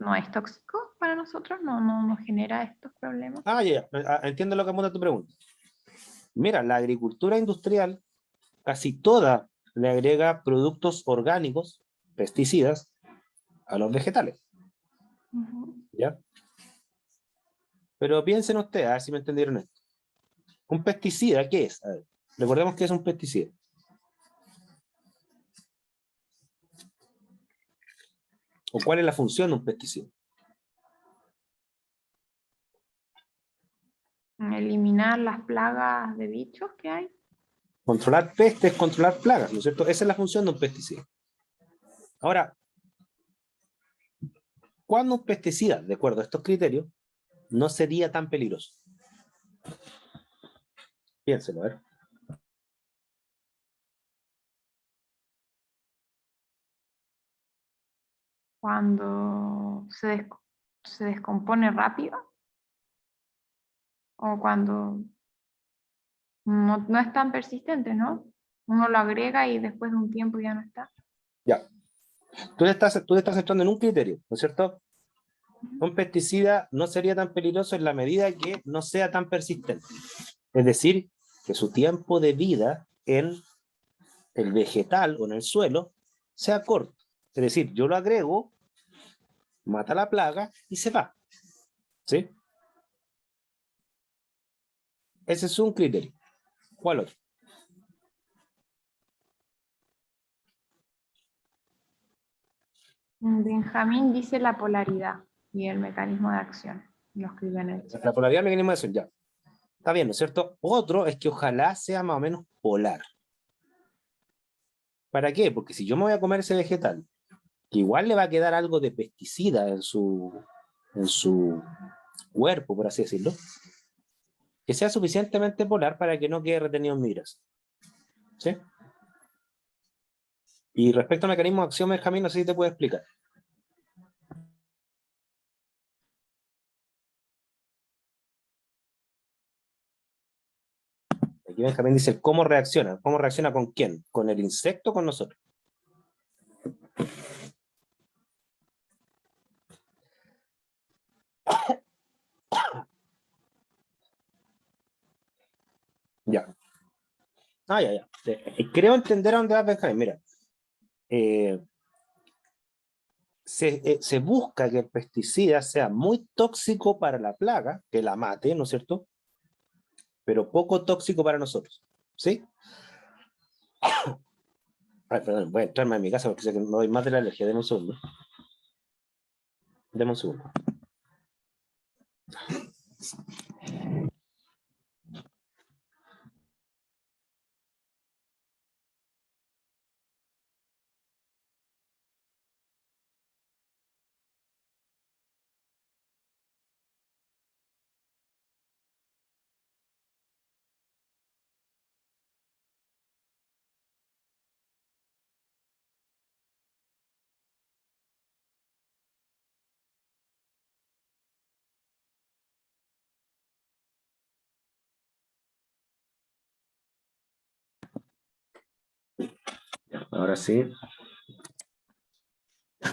¿no es tóxico para nosotros? ¿No genera estos problemas? Ah, ya, entiendo lo que apunta tu pregunta. Mira, la agricultura industrial casi toda le agrega productos orgánicos, pesticidas, a los vegetales. ¿Ya? Pero piensen ustedes, a ver si me entendieron esto. ¿Un pesticida qué es? A ver, recordemos que es un pesticida. ¿O cuál es la función de un pesticida? Eliminar las plagas de bichos que hay. Controlar pestes, controlar plagas, ¿no es cierto? Esa es la función de un pesticida. Ahora, ¿cuándo un pesticida, de acuerdo a estos criterios, no sería tan peligroso? Piénselo, a ver. Cuando se descompone rápido o cuando No, no es tan persistente, ¿no? Uno lo agrega y después de un tiempo ya no está. Ya. Tú te estás centrando en un criterio, ¿no es cierto? Un pesticida no sería tan peligroso en la medida que no sea tan persistente. Es decir, que su tiempo de vida en el vegetal o en el suelo sea corto. Es decir, yo lo agrego, mata la plaga y se va. ¿Sí? Ese es un criterio. ¿Cuál otro? Benjamín dice la polaridad y el mecanismo de acción. Lo escribe en el chat. La polaridad del mecanismo de acción, ya. Está bien, ¿no es cierto? Otro es que ojalá sea más o menos polar. ¿Para qué? Porque si yo me voy a comer ese vegetal, que igual le va a quedar algo de pesticida en su cuerpo, por así decirlo, que sea suficientemente polar para que no quede retenido en mi grasa. ¿Sí? Y respecto al mecanismo de acción, Benjamín, no sé si te puedo explicar. Aquí Benjamín dice cómo reacciona. ¿Cómo reacciona con quién? ¿Con el insecto o con nosotros? Ya. Ah, ya, ya. Creo entender a dónde va Benjamín. Mira, se busca que el pesticida sea muy tóxico para la plaga, que la mate, ¿no es cierto? Pero poco tóxico para nosotros. ¿Sí? Ay, perdón, voy a entrarme en mi casa porque sé que no doy más de la alergia. Deme un segundo. Deme un segundo. Ahora sí.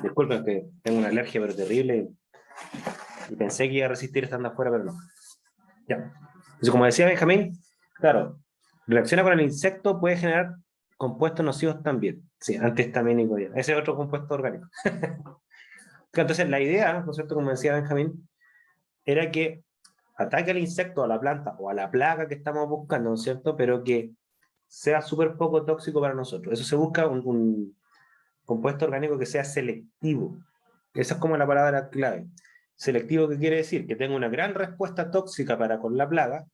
Disculpen que tengo una alergia pero terrible y pensé que iba a resistir estando afuera, pero no. Ya. Entonces, como decía Benjamín, claro, reacciona con el insecto, puede generar compuestos nocivos también. Sí, antihistamínico. Ese es otro compuesto orgánico. Entonces, la idea, ¿no es cierto? Como decía Benjamín, era que ataque al insecto, a la planta o a la plaga que estamos buscando, ¿no es cierto? Pero que sea súper poco tóxico para nosotros. Eso se busca un compuesto orgánico que sea selectivo. Esa es como la palabra clave. Selectivo, ¿qué quiere decir? Que tenga una gran respuesta tóxica para con la plaga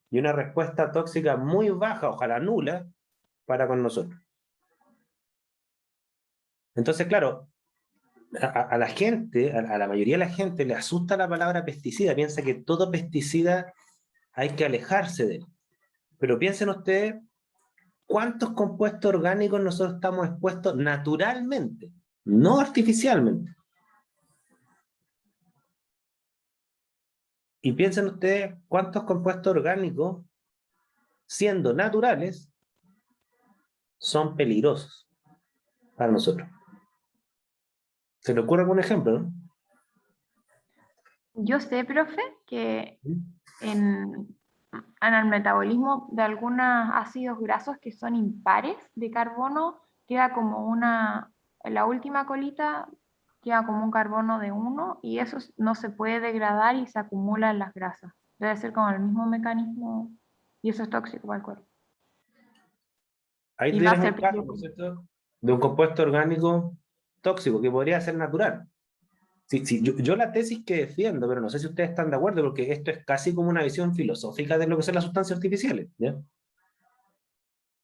y una respuesta tóxica muy baja, ojalá nula, para con nosotros. Entonces, claro, a la gente, a la mayoría de la gente le asusta la palabra pesticida, piensa que todo pesticida hay que alejarse de él. Pero piensen ustedes cuántos compuestos orgánicos nosotros estamos expuestos naturalmente, no artificialmente. Y piensen ustedes cuántos compuestos orgánicos, siendo naturales, son peligrosos para nosotros. ¿Se le ocurre algún ejemplo, no? Yo sé, profe, que en el metabolismo de algunos ácidos grasos que son impares de carbono, queda como en la última colita queda como un carbono de 1 y eso no se puede degradar y se acumula en las grasas. Debe ser como el mismo mecanismo y eso es tóxico para el cuerpo. Ahí Y va a tienes ser un caso, ¿no es cierto?, de un compuesto orgánico tóxico que podría ser natural. Sí, sí, yo la tesis que defiendo, pero no sé si ustedes están de acuerdo, porque esto es casi como una visión filosófica de lo que son las sustancias artificiales, ¿ya?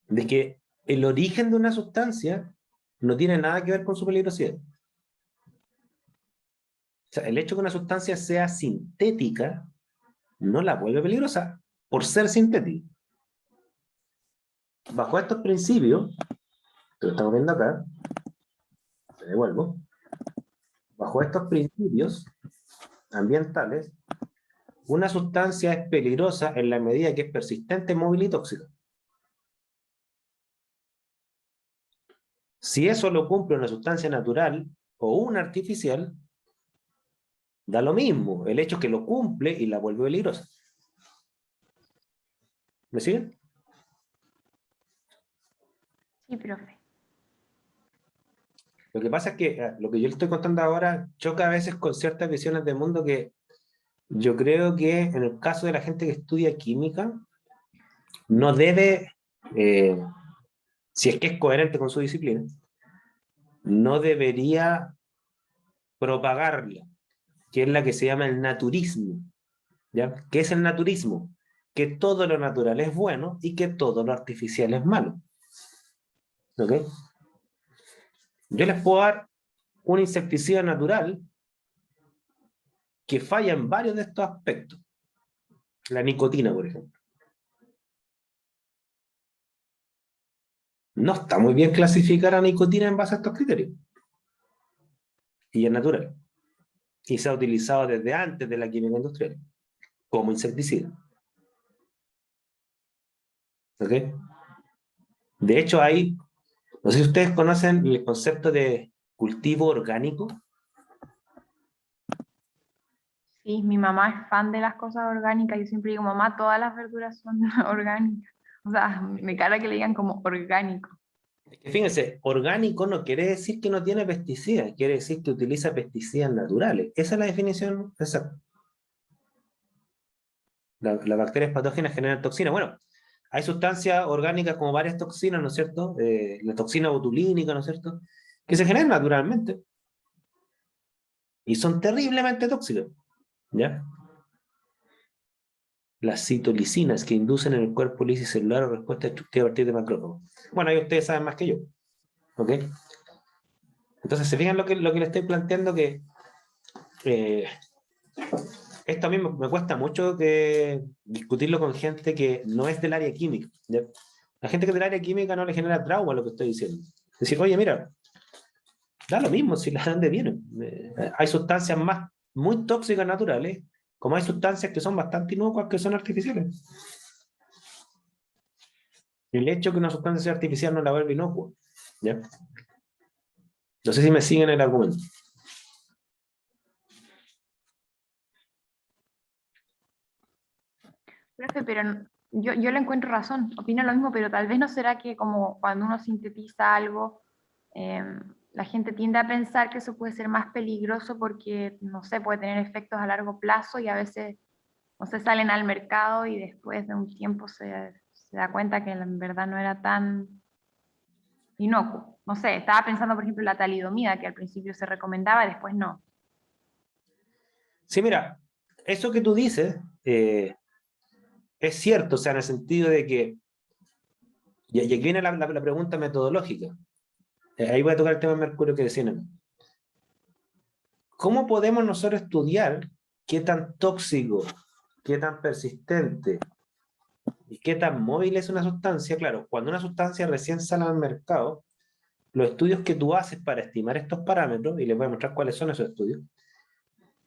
De que el origen de una sustancia no tiene nada que ver con su peligrosidad. O sea, el hecho de que una sustancia sea sintética no la vuelve peligrosa por ser sintética. Bajo estos principios, que lo estamos viendo acá, te devuelvo, bajo estos principios ambientales, una sustancia es peligrosa en la medida que es persistente, móvil y tóxica. Si eso lo cumple una sustancia natural o una artificial, da lo mismo. El hecho es que lo cumple y la vuelve peligrosa. ¿Me siguen? Sí, profe. Lo que pasa es que lo que yo le estoy contando ahora choca a veces con ciertas visiones del mundo que yo creo que en el caso de la gente que estudia química, no debe, si es que es coherente con su disciplina, no debería propagarla, que es la que se llama el naturismo. ¿Ya? ¿Qué es el naturismo? Que todo lo natural es bueno y que todo lo artificial es malo. ¿Ok? Yo les puedo dar un insecticida natural que falla en varios de estos aspectos. La nicotina, por ejemplo. No está muy bien clasificar a nicotina en base a estos criterios. Y es natural. Y se ha utilizado desde antes de la química industrial como insecticida. ¿Ok? De hecho, hay, no sé si ustedes conocen el concepto de cultivo orgánico. Sí, mi mamá es fan de las cosas orgánicas. Yo siempre digo, mamá, todas las verduras son orgánicas. O sea, me cara que le digan como orgánico. Fíjense, orgánico no quiere decir que no tiene pesticidas, quiere decir que utiliza pesticidas naturales. Esa es la definición exacta. Las bacterias patógenas generan toxinas. Bueno, hay sustancias orgánicas como varias toxinas, ¿no es cierto? La toxina botulínica, ¿no es cierto? Que se generan naturalmente y son terriblemente tóxicas, ¿ya? Las citolicinas que inducen en el cuerpo lisis celular o respuesta destructiva a partir de macrófagos. Bueno, ahí ustedes saben más que yo, ¿ok? Entonces, se fijan lo que le estoy planteando que esto a mí me cuesta mucho discutirlo con gente que no es del área química. ¿Ya? La gente que es del área química no le genera trauma lo que estoy diciendo. Es decir, oye, mira, da lo mismo si la de dónde vienen. Hay sustancias muy tóxicas naturales, como hay sustancias que son bastante inocuas que son artificiales. El hecho de que una sustancia sea artificial no la vuelve inocua. ¿Ya? No sé si me siguen el argumento. Profe, pero yo le encuentro razón, opino lo mismo, pero tal vez no será que como cuando uno sintetiza algo, la gente tiende a pensar que eso puede ser más peligroso porque, no sé, puede tener efectos a largo plazo y a veces no se salen al mercado y después de un tiempo se da cuenta que en verdad no era tan inocuo. No sé, estaba pensando, por ejemplo, en la talidomida, que al principio se recomendaba y después no. Sí, mira, eso que tú dices es cierto, o sea, en el sentido de que, y aquí viene la pregunta metodológica. Ahí voy a tocar el tema de mercurio que decían. ¿Cómo podemos nosotros estudiar qué tan tóxico, qué tan persistente y qué tan móvil es una sustancia? Claro, cuando una sustancia recién sale al mercado, los estudios que tú haces para estimar estos parámetros, y les voy a mostrar cuáles son esos estudios,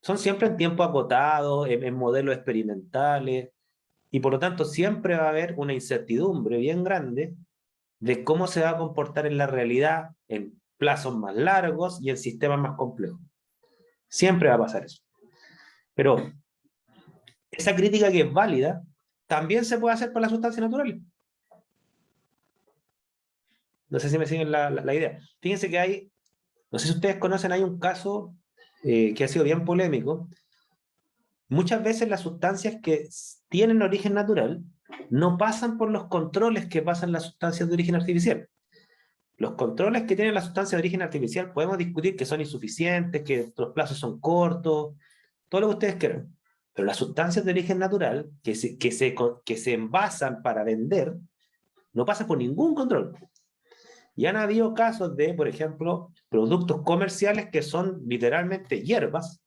son siempre en tiempo acotado, en modelos experimentales, y por lo tanto siempre va a haber una incertidumbre bien grande de cómo se va a comportar en la realidad en plazos más largos y en sistemas más complejos. Siempre va a pasar eso. Pero esa crítica que es válida también se puede hacer para las sustancias naturales. No sé si me siguen la idea. Fíjense que hay, no sé si ustedes conocen, hay un caso que ha sido bien polémico. Muchas veces las sustancias que tienen origen natural no pasan por los controles que pasan las sustancias de origen artificial. Los controles que tienen las sustancias de origen artificial podemos discutir que son insuficientes, que los plazos son cortos, todo lo que ustedes quieran. Pero las sustancias de origen natural que se envasan para vender no pasan por ningún control. Y han habido casos de, por ejemplo, productos comerciales que son literalmente hierbas,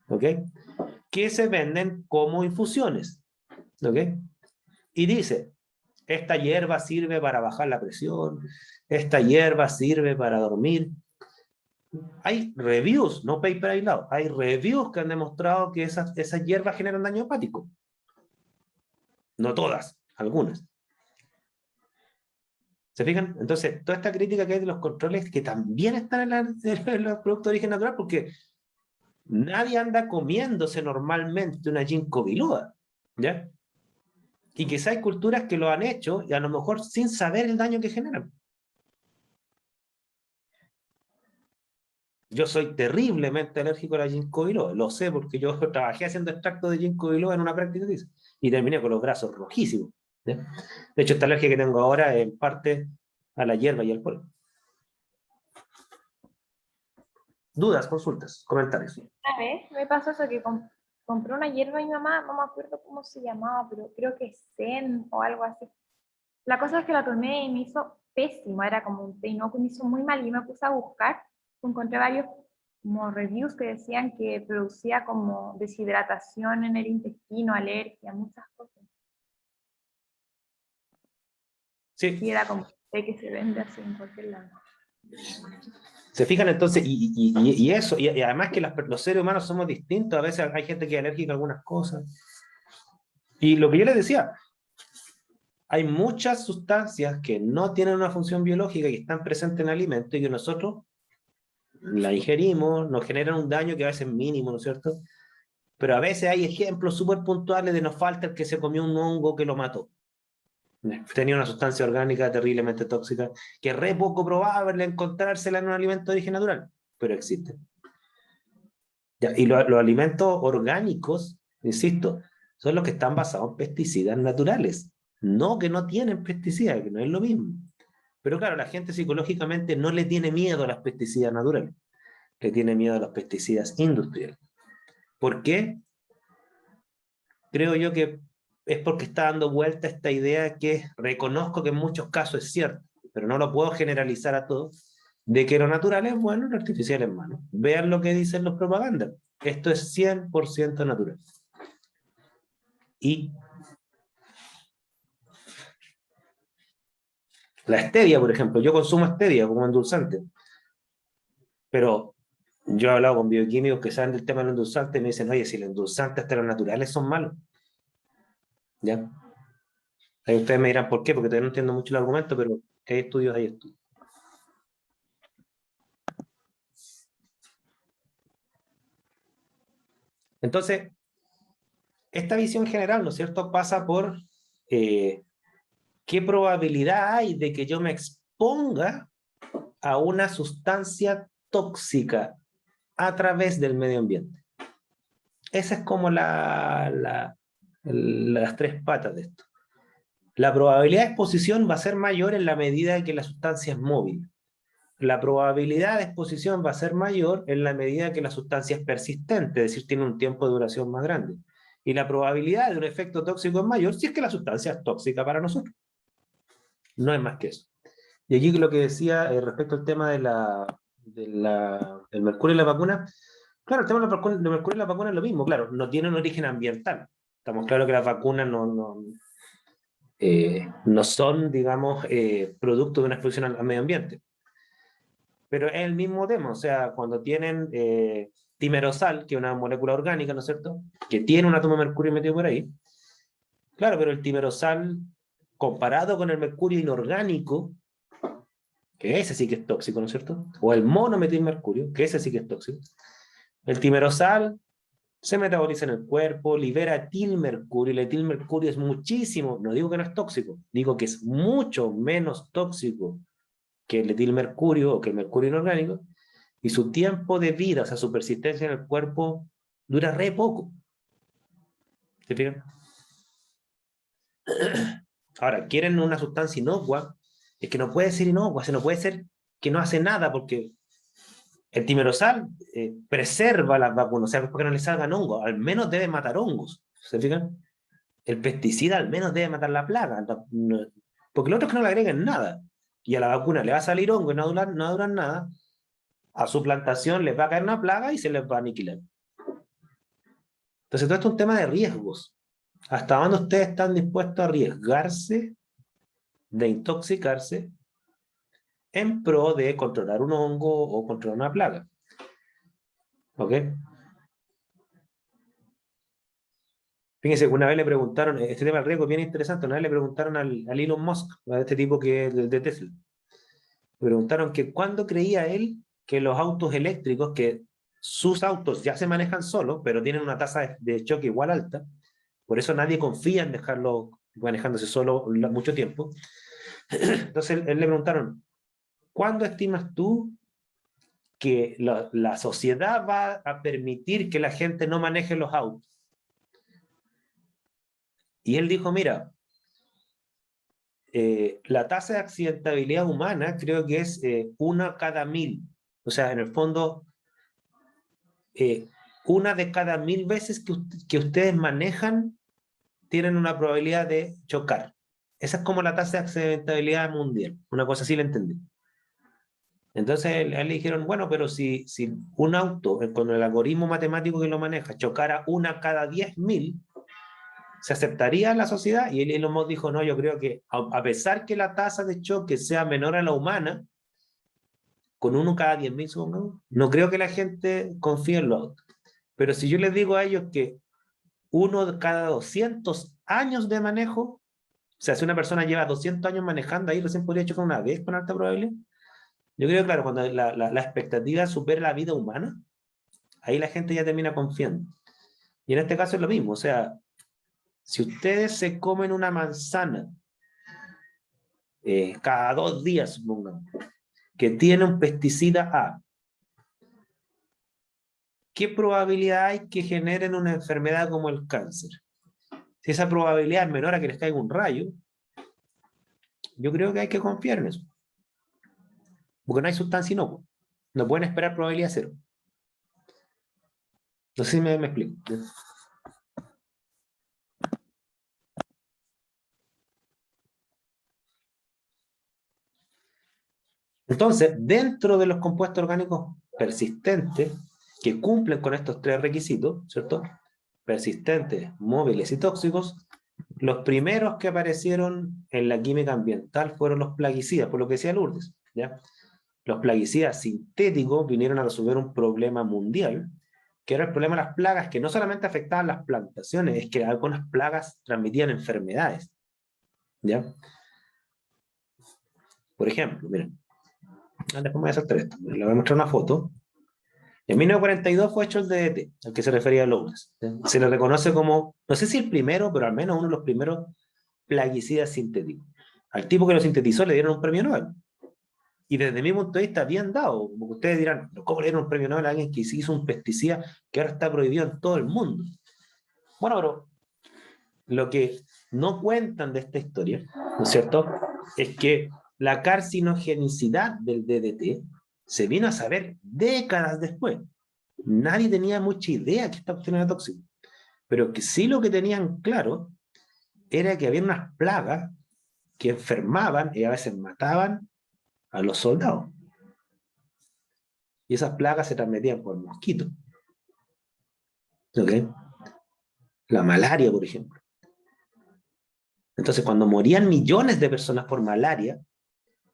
¿ok? Que se venden como infusiones, ¿ok? Y dice, esta hierba sirve para bajar la presión, esta hierba sirve para dormir. Hay reviews, no paper aislado, hay reviews que han demostrado que esas hierbas generan daño hepático. No todas, algunas. ¿Se fijan? Entonces, toda esta crítica que hay de los controles que también están en los productos de origen natural, porque nadie anda comiéndose normalmente una ginkgo biloba, ¿ya? Y quizá hay culturas que lo han hecho y a lo mejor sin saber el daño que generan. Yo soy terriblemente alérgico a la ginkgo biloba, lo sé porque yo trabajé haciendo extracto de ginkgo biloba en una práctica y terminé con los brazos rojísimos, ¿ya? De hecho, esta alergia que tengo ahora es en parte a la hierba y al polvo. Dudas, consultas, comentarios. Una vez me pasó eso que compré una hierba y mi mamá, no me acuerdo cómo se llamaba, pero creo que Zen o algo así. La cosa es que la tomé y me hizo pésimo, era como un té inocuo, me hizo muy mal y me puse a buscar, encontré varios como reviews que decían que producía como deshidratación en el intestino, alergia, muchas cosas. Sí. Y era como té que se vende así en cualquier lado. Se fijan entonces, y eso, y además que los seres humanos somos distintos, a veces hay gente que es alérgica a algunas cosas. Y lo que yo les decía, hay muchas sustancias que no tienen una función biológica y están presentes en el alimento y que nosotros la ingerimos, nos generan un daño que a veces es mínimo, ¿no es cierto? Pero a veces hay ejemplos súper puntuales de nos falta el que se comió un hongo que lo mató. Tenía una sustancia orgánica terriblemente tóxica, que es re poco probable encontrársela en un alimento de origen natural, pero existe. Ya, y los alimentos orgánicos, insisto, son los que están basados en pesticidas naturales, no que no tienen pesticidas, que no es lo mismo. Pero claro, la gente psicológicamente no le tiene miedo a las pesticidas naturales, le tiene miedo a los pesticidas industriales. ¿Por qué? Creo yo que es porque está dando vuelta esta idea que reconozco que en muchos casos es cierto, pero no lo puedo generalizar a todos, de que lo natural es bueno y lo artificial es malo. Vean lo que dicen los propagandas. Esto es 100% natural. Y la stevia, por ejemplo, yo consumo stevia como endulzante, pero yo he hablado con bioquímicos que saben del tema del endulzante y me dicen, oye, si los endulzantes hasta los naturales son malos. ¿Ya? Ahí ustedes me dirán por qué, porque todavía no entiendo mucho el argumento, pero hay estudios, hay estudios. Entonces, esta visión general, ¿no es cierto?, pasa por qué probabilidad hay de que yo me exponga a una sustancia tóxica a través del medio ambiente. Esa es como las tres patas de esto. La probabilidad de exposición va a ser mayor en la medida en que la sustancia es móvil. La probabilidad de exposición va a ser mayor en la medida que la sustancia es persistente, es decir, tiene un tiempo de duración más grande. Y la probabilidad de un efecto tóxico es mayor si es que la sustancia es tóxica para nosotros. No es más que eso. Y aquí lo que decía respecto al tema del mercurio en la vacuna, claro, el tema del mercurio en la vacuna es lo mismo, claro, no tiene un origen ambiental. Estamos claros que las vacunas no son, digamos, producto de una exposición al medio ambiente. Pero es el mismo tema, o sea, cuando tienen timerosal, que es una molécula orgánica, ¿no es cierto?, que tiene un átomo de mercurio metido por ahí, claro, pero el timerosal, comparado con el mercurio inorgánico, que ese sí que es tóxico, ¿no es cierto?, o el monometilmercurio, que ese sí que es tóxico, el timerosal se metaboliza en el cuerpo, libera etilmercurio, y el etilmercurio es muchísimo, no digo que no es tóxico, digo que es mucho menos tóxico que el etilmercurio o que el mercurio inorgánico, y su tiempo de vida, o sea, su persistencia en el cuerpo, dura re poco. ¿Se fijan? Ahora, quieren una sustancia inocua, es que no puede ser inocua, no puede ser que no hace nada, porque el timerosal preserva las vacunas, o sea, porque no le salgan hongos, al menos debe matar hongos. ¿Se fijan? El pesticida al menos debe matar la plaga, porque lo otro es que no le agregan nada, y a la vacuna le va a salir hongo y no va a durar nada, a su plantación les va a caer una plaga y se les va a aniquilar. Entonces todo esto es un tema de riesgos. ¿Hasta dónde ustedes están dispuestos a arriesgarse de intoxicarse en pro de controlar un hongo o controlar una plaga. ¿Ok? Fíjense, una vez le preguntaron, este tema del riesgo es bien interesante, una vez le preguntaron al Elon Musk, a este tipo que es de Tesla, le preguntaron que cuándo creía él que los autos eléctricos, que sus autos ya se manejan solos, pero tienen una tasa de choque igual alta, por eso nadie confía en dejarlo manejándose solo mucho tiempo. Entonces él le preguntaron, ¿cuándo estimas tú que la sociedad va a permitir que la gente no maneje los autos? Y él dijo, mira, la tasa de accidentabilidad humana creo que es 1 cada 1000. O sea, en el fondo, 1 de cada 1000 veces que ustedes manejan tienen una probabilidad de chocar. Esa es como la tasa de accidentabilidad mundial. Una cosa así la entendí. Entonces a él le dijeron, bueno, pero si un auto, con el algoritmo matemático que lo maneja, chocara 1 cada 10.000, ¿se aceptaría en la sociedad? Y Elon Musk dijo, no, yo creo que a pesar que la tasa de choque sea menor a la humana, con 1 cada 10.000, supongamos, no creo que la gente confíe en los autos. Pero si yo les digo a ellos que 1 cada 200 años de manejo, o sea, si una persona lleva 200 años manejando, ahí recién podría chocar una vez con alta probabilidad. Yo creo que, claro, cuando la expectativa supera la vida humana, ahí la gente ya termina confiando. Y en este caso es lo mismo, o sea, si ustedes se comen una manzana cada 2 días, supongamos, que tiene un pesticida A, ¿qué probabilidad hay que generen una enfermedad como el cáncer? Si esa probabilidad es menor a que les caiga un rayo, yo creo que hay que confiar en eso. Porque no hay sustancia inocua. No pueden esperar probabilidad cero. No sé si me explico. Entonces, dentro de los compuestos orgánicos persistentes, que cumplen con estos 3 requisitos, ¿cierto? Persistentes, móviles y tóxicos, los primeros que aparecieron en la química ambiental fueron los plaguicidas, por lo que decía Lourdes, ¿ya? Los plaguicidas sintéticos vinieron a resolver un problema mundial, que era el problema de las plagas, que no solamente afectaban las plantaciones, es que algunas plagas transmitían enfermedades, ¿ya? Por ejemplo, miren, déjame saltar esto, les voy a mostrar una foto. En 1942 fue hecho el DDT, al que se refería a Lourdes. Se le reconoce como, no sé si el primero, pero al menos uno de los primeros plaguicidas sintéticos. Al tipo que lo sintetizó le dieron un premio Nobel. Y desde mi punto de vista, bien dado. Porque ustedes dirán, ¿cómo le dieron un premio Nobel a alguien que hizo un pesticida que ahora está prohibido en todo el mundo? Bueno, pero lo que no cuentan de esta historia, ¿no es cierto?, es que la carcinogenicidad del DDT se vino a saber décadas después. Nadie tenía mucha idea que esta cuestión era tóxica. Pero que sí lo que tenían claro era que había unas plagas que enfermaban y a veces mataban a los soldados. Y esas plagas se transmitían por mosquitos. ¿Ok? La malaria, por ejemplo. Entonces, cuando morían millones de personas por malaria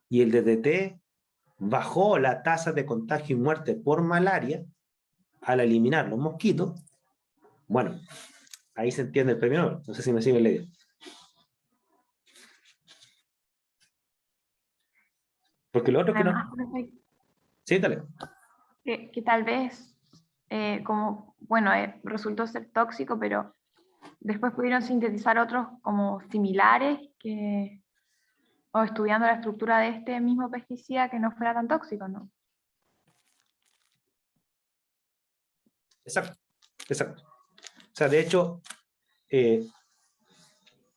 y el DDT bajó la tasa de contagio y muerte por malaria al eliminar los mosquitos, bueno, ahí se entiende el premio Nobel. No sé si me sigue la idea. Porque lo otro que Además, no... Sí, dale. que tal vez, como, bueno, resultó ser tóxico, pero después pudieron sintetizar otros como similares o estudiando la estructura de este mismo pesticida que no fuera tan tóxico, ¿no? Exacto, exacto. O sea, de hecho,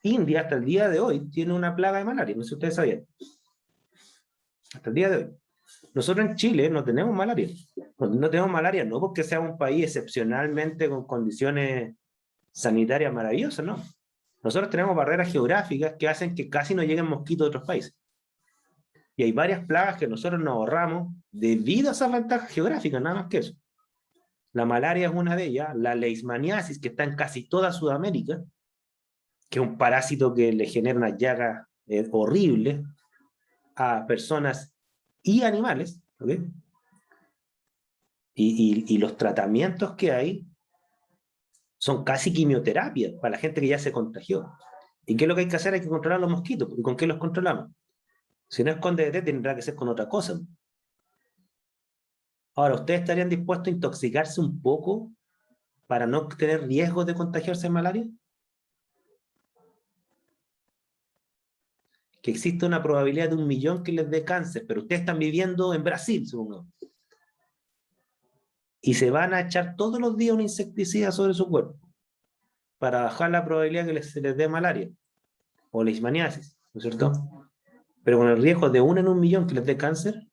India hasta el día de hoy tiene una plaga de malaria, no sé si ustedes sabían. Hasta el día de hoy. Nosotros en Chile no tenemos malaria. No tenemos malaria no porque sea un país excepcionalmente con condiciones sanitarias maravillosas, no. Nosotros tenemos barreras geográficas que hacen que casi no lleguen mosquitos de otros países. Y hay varias plagas que nosotros nos ahorramos debido a esas ventajas geográficas, nada más que eso. La malaria es una de ellas, la leishmaniasis, que está en casi toda Sudamérica, que es un parásito que le genera unas llagas horribles a personas y animales, ¿ok? Y los tratamientos que hay son casi quimioterapia para la gente que ya se contagió. ¿Y qué es lo que hay que hacer? Hay que controlar los mosquitos. ¿Y con qué los controlamos? Si no es con DDT, tendrá que ser con otra cosa. Ahora, ¿ustedes estarían dispuestos a intoxicarse un poco para no tener riesgo de contagiarse de malaria? Que existe una probabilidad de 1.000.000 que les dé cáncer, pero ustedes están viviendo en Brasil, supongo. Y se van a echar todos los días un insecticida sobre su cuerpo para bajar la probabilidad que se les dé malaria o leishmaniasis, ¿no es cierto? Pero con el riesgo de 1 en 1.000.000 que les dé cáncer,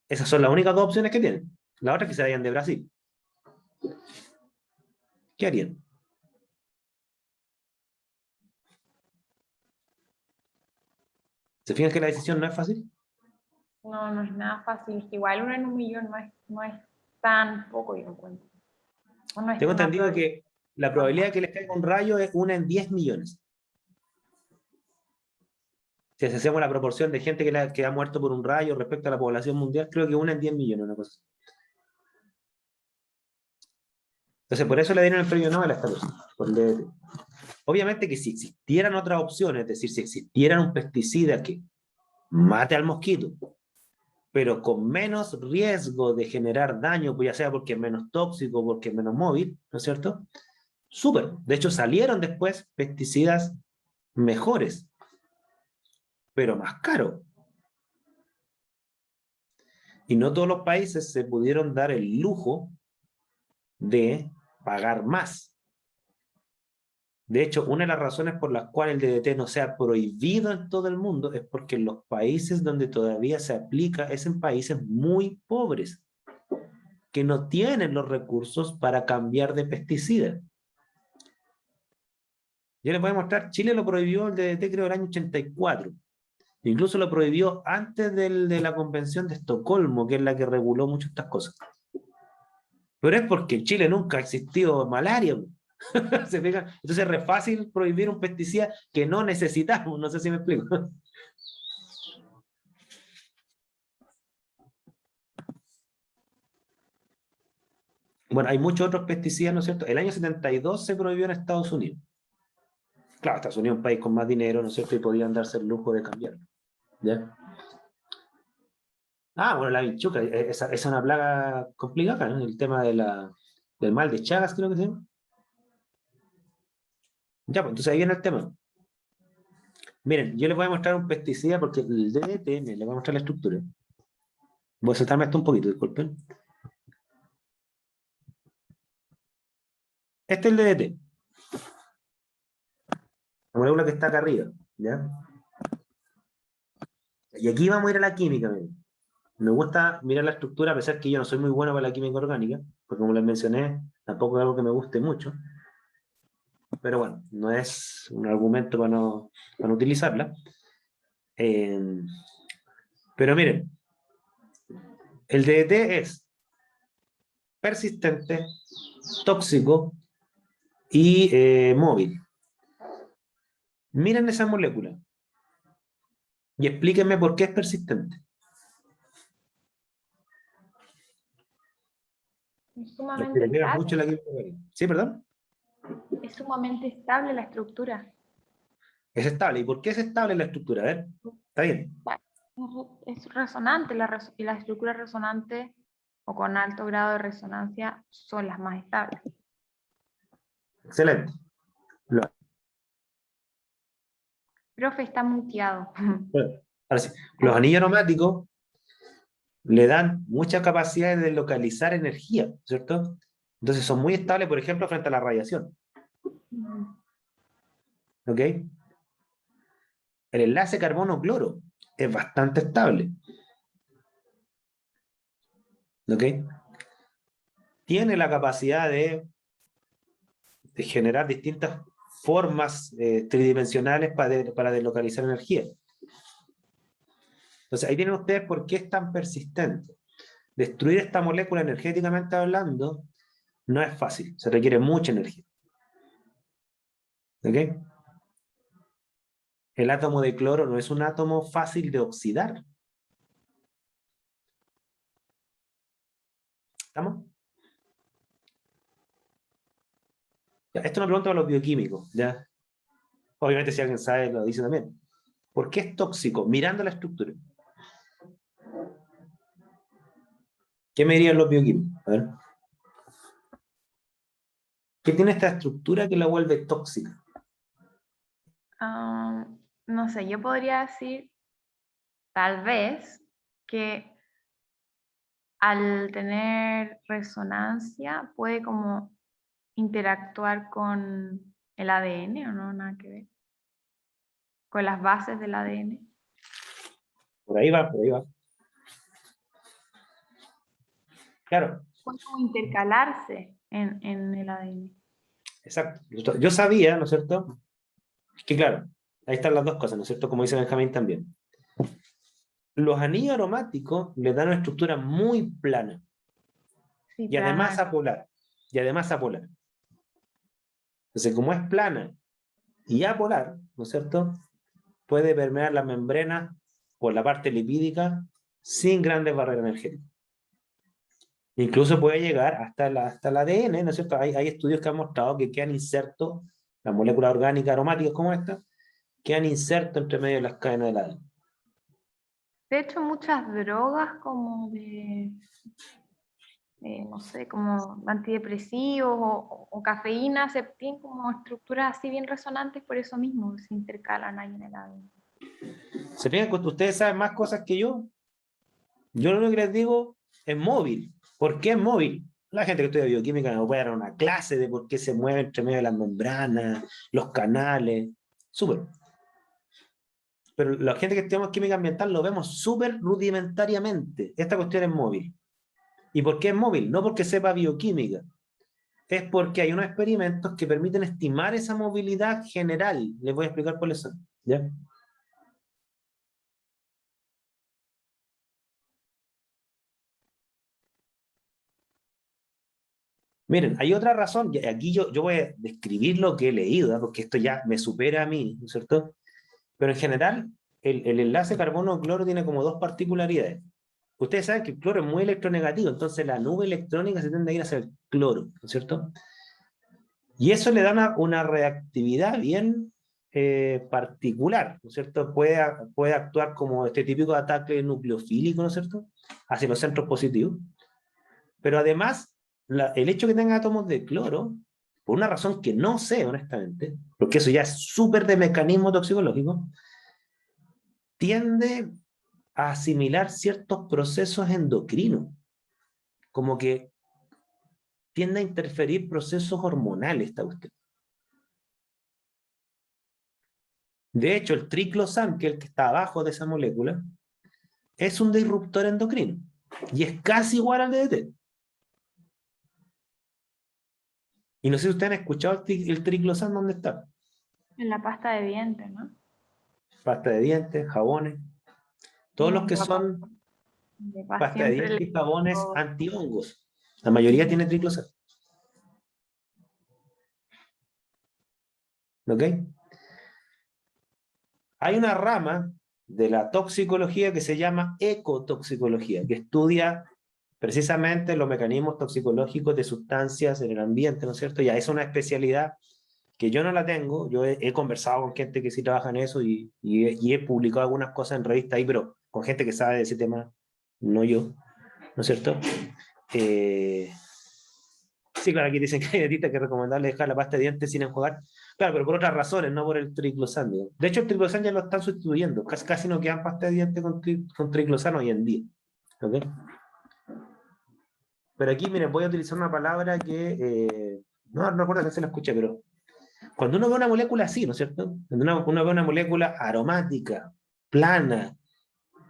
esas son las únicas dos opciones que tienen. La otra es que se vayan de Brasil. ¿Qué harían? ¿Se fijan que la decisión no es fácil? No, no es nada fácil. Igual 1 en 1.000.000 no es tan poco, yo encuentro. No es Tengo una entendido probabilidad. que la probabilidad de que les caiga un rayo es 1 en 10 millones. Si hacemos la proporción de gente que ha muerto por un rayo respecto a la población mundial, creo que 1 en 10 millones, una cosa así. Entonces, por eso le dieron el premio Nobel a esta persona. Obviamente que si existieran otras opciones, es decir, si existieran un pesticida que mate al mosquito, pero con menos riesgo de generar daño, pues ya sea porque es menos tóxico, porque es menos móvil, ¿no es cierto? Súper. De hecho, salieron después pesticidas mejores, pero más caros. Y no todos los países se pudieron dar el lujo de pagar más. De hecho, una de las razones por las cuales el DDT no se ha prohibido en todo el mundo es porque en los países donde todavía se aplica es en países muy pobres, que no tienen los recursos para cambiar de pesticida. Yo les voy a mostrar, Chile lo prohibió el DDT creo el año 84. Incluso lo prohibió antes de la Convención de Estocolmo, que es la que reguló mucho estas cosas. Pero es porque en Chile nunca ha existido malaria. ¿Se fijan? Entonces es re fácil prohibir un pesticida que no necesitamos, no sé si me explico. Bueno, hay muchos otros pesticidas, ¿no es cierto? El año 72 se prohibió en Estados Unidos. Claro, Estados Unidos es un país con más dinero, ¿no es cierto? Y podían darse el lujo de cambiarlo. ¿Ya? Ah, bueno, la vinchuca, esa es una plaga complicada, ¿no? El tema del mal de Chagas, creo que se llama. Ya, pues entonces ahí viene el tema. Miren, yo les voy a mostrar un pesticida porque el DDT, les voy a mostrar la estructura. Voy a saltarme esto un poquito, disculpen. Este es el DDT. La molécula que está acá arriba, ¿ya? Y aquí vamos a ir a la química, miren. Me gusta mirar la estructura, a pesar que yo no soy muy bueno para la química orgánica, porque como les mencioné, tampoco es algo que me guste mucho. Pero bueno, no es un argumento para no utilizarla. Pero miren, el DDT es persistente, tóxico y móvil. Miren esa molécula y explíquenme por qué es persistente. Es sumamente Mucho la estable. química. ¿Sí, perdón? Es sumamente estable la estructura. Es estable. ¿Y por qué es estable la estructura? A ver, está bien. Es resonante, y las estructuras resonantes o con alto grado de resonancia son las más estables. Excelente. Profe, está muteado. Bueno, ahora sí, los anillos aromáticos le dan mucha capacidad de localizar energía, ¿cierto? Entonces son muy estables, por ejemplo, frente a la radiación. ¿Ok? El enlace carbono-cloro es bastante estable. ¿Ok? Tiene la capacidad de generar distintas formas tridimensionales para deslocalizar energía. Entonces ahí tienen ustedes por qué es tan persistente. Destruir esta molécula energéticamente hablando no es fácil, se requiere mucha energía. ¿Ok? El átomo de cloro no es un átomo fácil de oxidar. ¿Estamos? Ya, esto es una pregunta para los bioquímicos, ¿ya? Obviamente si alguien sabe lo dice también. ¿Por qué es tóxico? Mirando la estructura. ¿Qué me dirían los bioquímicos? A ver. ¿Qué tiene esta estructura que la vuelve tóxica? No sé, yo podría decir tal vez que al tener resonancia puede como interactuar con el ADN, ¿o no? Nada que ver. Con las bases del ADN. Por ahí va, por ahí va. Claro, Puede como intercalarse en el ADN. exacto. Yo sabía, ¿no es cierto? Que claro, ahí están las dos cosas, ¿no es cierto? Como dice Benjamín también. Los anillos aromáticos le dan una estructura muy plana Sí, y además planar. apolar. Y además apolar. Entonces, como es plana y apolar, ¿no es cierto? Puede permear la membrana por la parte lipídica sin grandes barreras energéticas. Incluso puede llegar hasta el ADN, ¿no es cierto? Hay estudios que han mostrado que quedan insertos, las moléculas orgánicas aromáticas como esta, quedan insertos entre medio de las cadenas del ADN. De hecho, muchas drogas como no sé, como antidepresivos o cafeína tienen como estructuras así bien resonantes por eso mismo, se intercalan ahí en el ADN. ¿Se fijan que ustedes saben más cosas que yo? Yo lo único que les digo es móvil. ¿Por qué es móvil? La gente que estudia bioquímica me puede dar una clase de por qué se mueve entre medio de las membranas, los canales. Súper. Pero la gente que estudiamos química ambiental lo vemos súper rudimentariamente. Esta cuestión es móvil. ¿Y por qué es móvil? No porque sepa bioquímica. Es porque hay unos experimentos que permiten estimar esa movilidad general. Les voy a explicar cuáles son. ¿Ya? Miren, hay otra razón. Aquí yo voy a describir lo que he leído, ¿eh? Porque esto ya me supera a mí, ¿no es cierto? Pero en general, el enlace carbono-cloro tiene como dos particularidades. Ustedes saben que el cloro es muy electronegativo, entonces la nube electrónica se tiende a ir hacia el cloro, ¿no es cierto? Y eso le da una reactividad bien particular, ¿no es cierto? Puede actuar como este típico ataque nucleofílico, ¿no es cierto? Hacia los centros positivos. Pero además, el hecho que tenga átomos de cloro, por una razón que no sé, honestamente, porque eso ya es súper de mecanismo toxicológico, tiende a asimilar ciertos procesos endocrinos, como que tiende a interferir procesos hormonales esta cuestión. De hecho, el triclosan, que es el que está abajo de esa molécula, es un disruptor endocrino y es casi igual al DDT. Y no sé si ustedes han escuchado el triclosan, ¿dónde está? En la pasta de dientes, ¿no? Pasta de dientes, jabones, todos los que son Mi papá pasta de siempre dientes le y jabones dijo, antihongos. La mayoría tiene triclosan. ¿Ok? Hay una rama de la toxicología que se llama ecotoxicología, que estudia precisamente los mecanismos toxicológicos de sustancias en el ambiente, ¿no es cierto? Ya es una especialidad que yo no la tengo, yo he conversado con gente que sí trabaja en eso y he publicado algunas cosas en revistas ahí, pero con gente que sabe de ese tema, no yo, ¿no es cierto? Sí, claro, aquí dicen que hay dietistas que es recomendable dejar la pasta de dientes sin enjuagar. Claro, pero por otras razones, no por el triclosan. Digamos. De hecho, el triclosan ya lo están sustituyendo. Casi no quedan pasta de dientes con triclosan hoy en día. ¿Okay? Pero aquí, miren, voy a utilizar una palabra que no recuerdo que se la escuché, pero cuando uno ve una molécula así, ¿no es cierto? Cuando uno ve una molécula aromática, plana,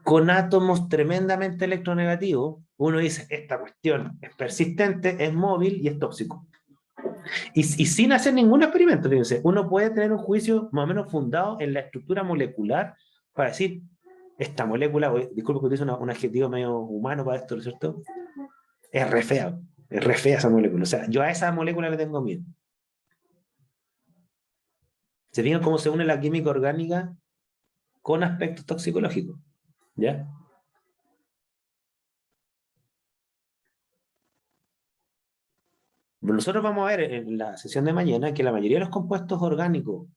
con átomos tremendamente electronegativos, uno dice, esta cuestión es persistente, es móvil y es tóxico. Y sin hacer ningún experimento, fíjense, uno puede tener un juicio más o menos fundado en la estructura molecular para decir, esta molécula, disculpe que utilice un adjetivo medio humano para esto, ¿no es cierto? Es re fea esa molécula. O sea, yo a esa molécula le tengo miedo. ¿Se fijan cómo se une la química orgánica con aspectos toxicológicos? ¿Ya? Nosotros vamos a ver en la sesión de mañana que la mayoría de los compuestos orgánicos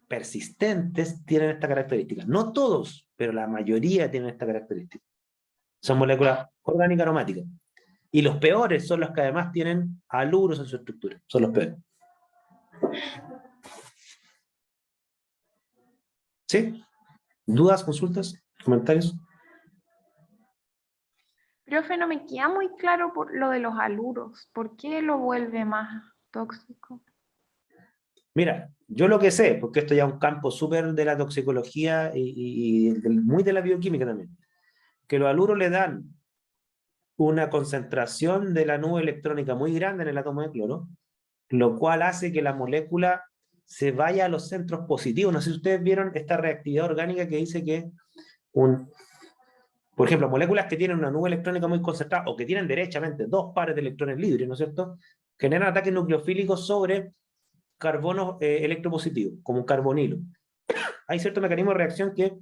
persistentes tienen esta característica. No todos, pero la mayoría tienen esta característica. Son moléculas orgánicas aromáticas. Y los peores son los que además tienen haluros en su estructura. Son los peores. ¿Sí? ¿Dudas, consultas, comentarios? Profe, no me queda muy claro por lo de los haluros. ¿Por qué lo vuelve más tóxico? Mira, yo lo que sé, porque esto ya es un campo súper de la toxicología y muy de la bioquímica también, que los haluros le dan una concentración de la nube electrónica muy grande en el átomo de cloro, lo cual hace que la molécula se vaya a los centros positivos. No sé si ustedes vieron esta reactividad orgánica que dice que, por ejemplo, moléculas que tienen una nube electrónica muy concentrada o que tienen derechamente dos pares de electrones libres, ¿no es cierto?, generan ataques nucleofílicos sobre carbonos electropositivos, como un carbonilo. Hay ciertos mecanismos de reacción que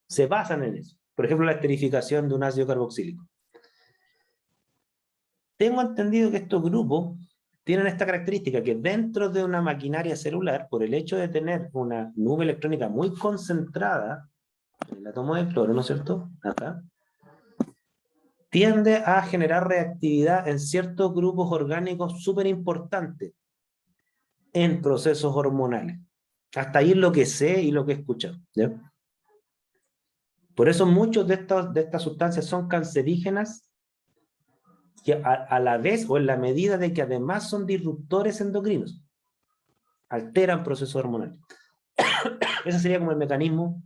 se basan en eso. Por ejemplo, la esterificación de un ácido carboxílico. Tengo entendido que estos grupos tienen esta característica, que dentro de una maquinaria celular, por el hecho de tener una nube electrónica muy concentrada, en el átomo de cloro, ¿no es cierto?, acá, tiende a generar reactividad en ciertos grupos orgánicos súper importantes en procesos hormonales. Hasta ahí es lo que sé y lo que he escuchado, ¿ya? Por eso muchos de estas sustancias son cancerígenas, que a la vez o en la medida de que además son disruptores endocrinos, alteran procesos hormonales. Ese sería como el mecanismo,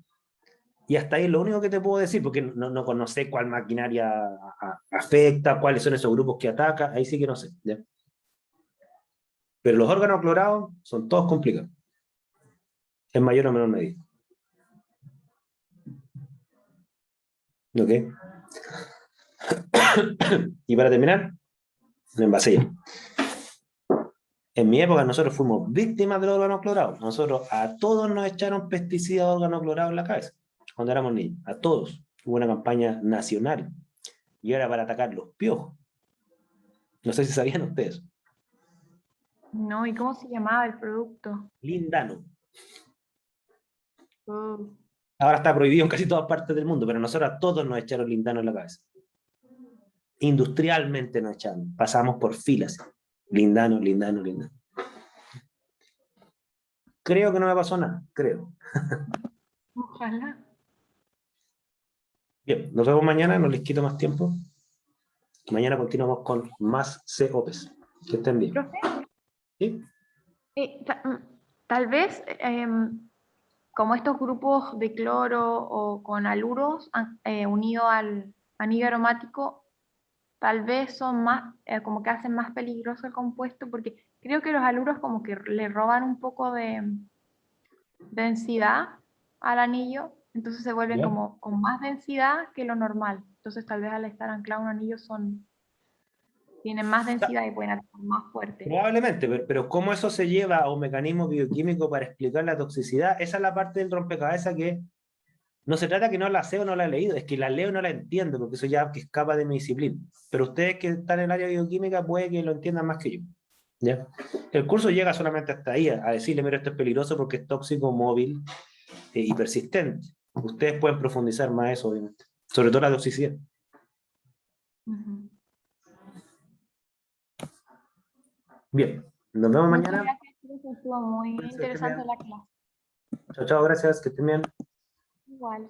y hasta ahí es lo único que te puedo decir, porque no sé cuál maquinaria afecta, cuáles son esos grupos que ataca, ahí sí que no sé, ¿ya? Pero los órganos clorados son todos complicados, en mayor o menor medida. ¿Ok? Y para terminar, me envasé. En mi época nosotros fuimos víctimas de los órganos clorados. Nosotros a todos nos echaron pesticidas de órganos clorados en la cabeza, cuando éramos niños. A todos. Hubo una campaña nacional. Y era para atacar los piojos. No sé si sabían ustedes. No, ¿y cómo se llamaba el producto? Lindano. Oh. Ahora está prohibido en casi todas partes del mundo, pero nosotros a todos nos echaron lindano en la cabeza. Industrialmente nos echaron. Pasamos por filas. Lindano, lindano, lindano. Creo que no me pasó nada. Creo. Ojalá. Bien, nos vemos mañana. No les quito más tiempo. Mañana continuamos con más COPs. Que estén bien. Profe, ¿Sí? tal vez, como estos grupos de cloro o con haluros unidos al anillo aromático, tal vez son más, como que hacen más peligroso el compuesto, porque creo que los haluros como que le roban un poco de densidad al anillo, entonces se vuelven ¿Ya? como con más densidad que lo normal. Entonces tal vez al estar anclado a un anillo tienen más densidad y pueden atacar más fuerte. Probablemente, pero ¿cómo eso se lleva a un mecanismo bioquímico para explicar la toxicidad? Esa es la parte del rompecabezas que no se trata que no la sé o no la he leído, es que la leo y no la entiendo, porque eso ya que escapa de mi disciplina. Pero ustedes que están en el área bioquímica puede que lo entiendan más que yo. ¿Ya? El curso llega solamente hasta ahí, a decirle, mira, esto es peligroso porque es tóxico, móvil y persistente. Ustedes pueden profundizar más eso, obviamente. Sobre todo la toxicidad. Uh-huh. Bien, nos vemos Muchas mañana. gracias, estuvo muy interesante la clase. Chao, chao, gracias, que estén bien. Igual.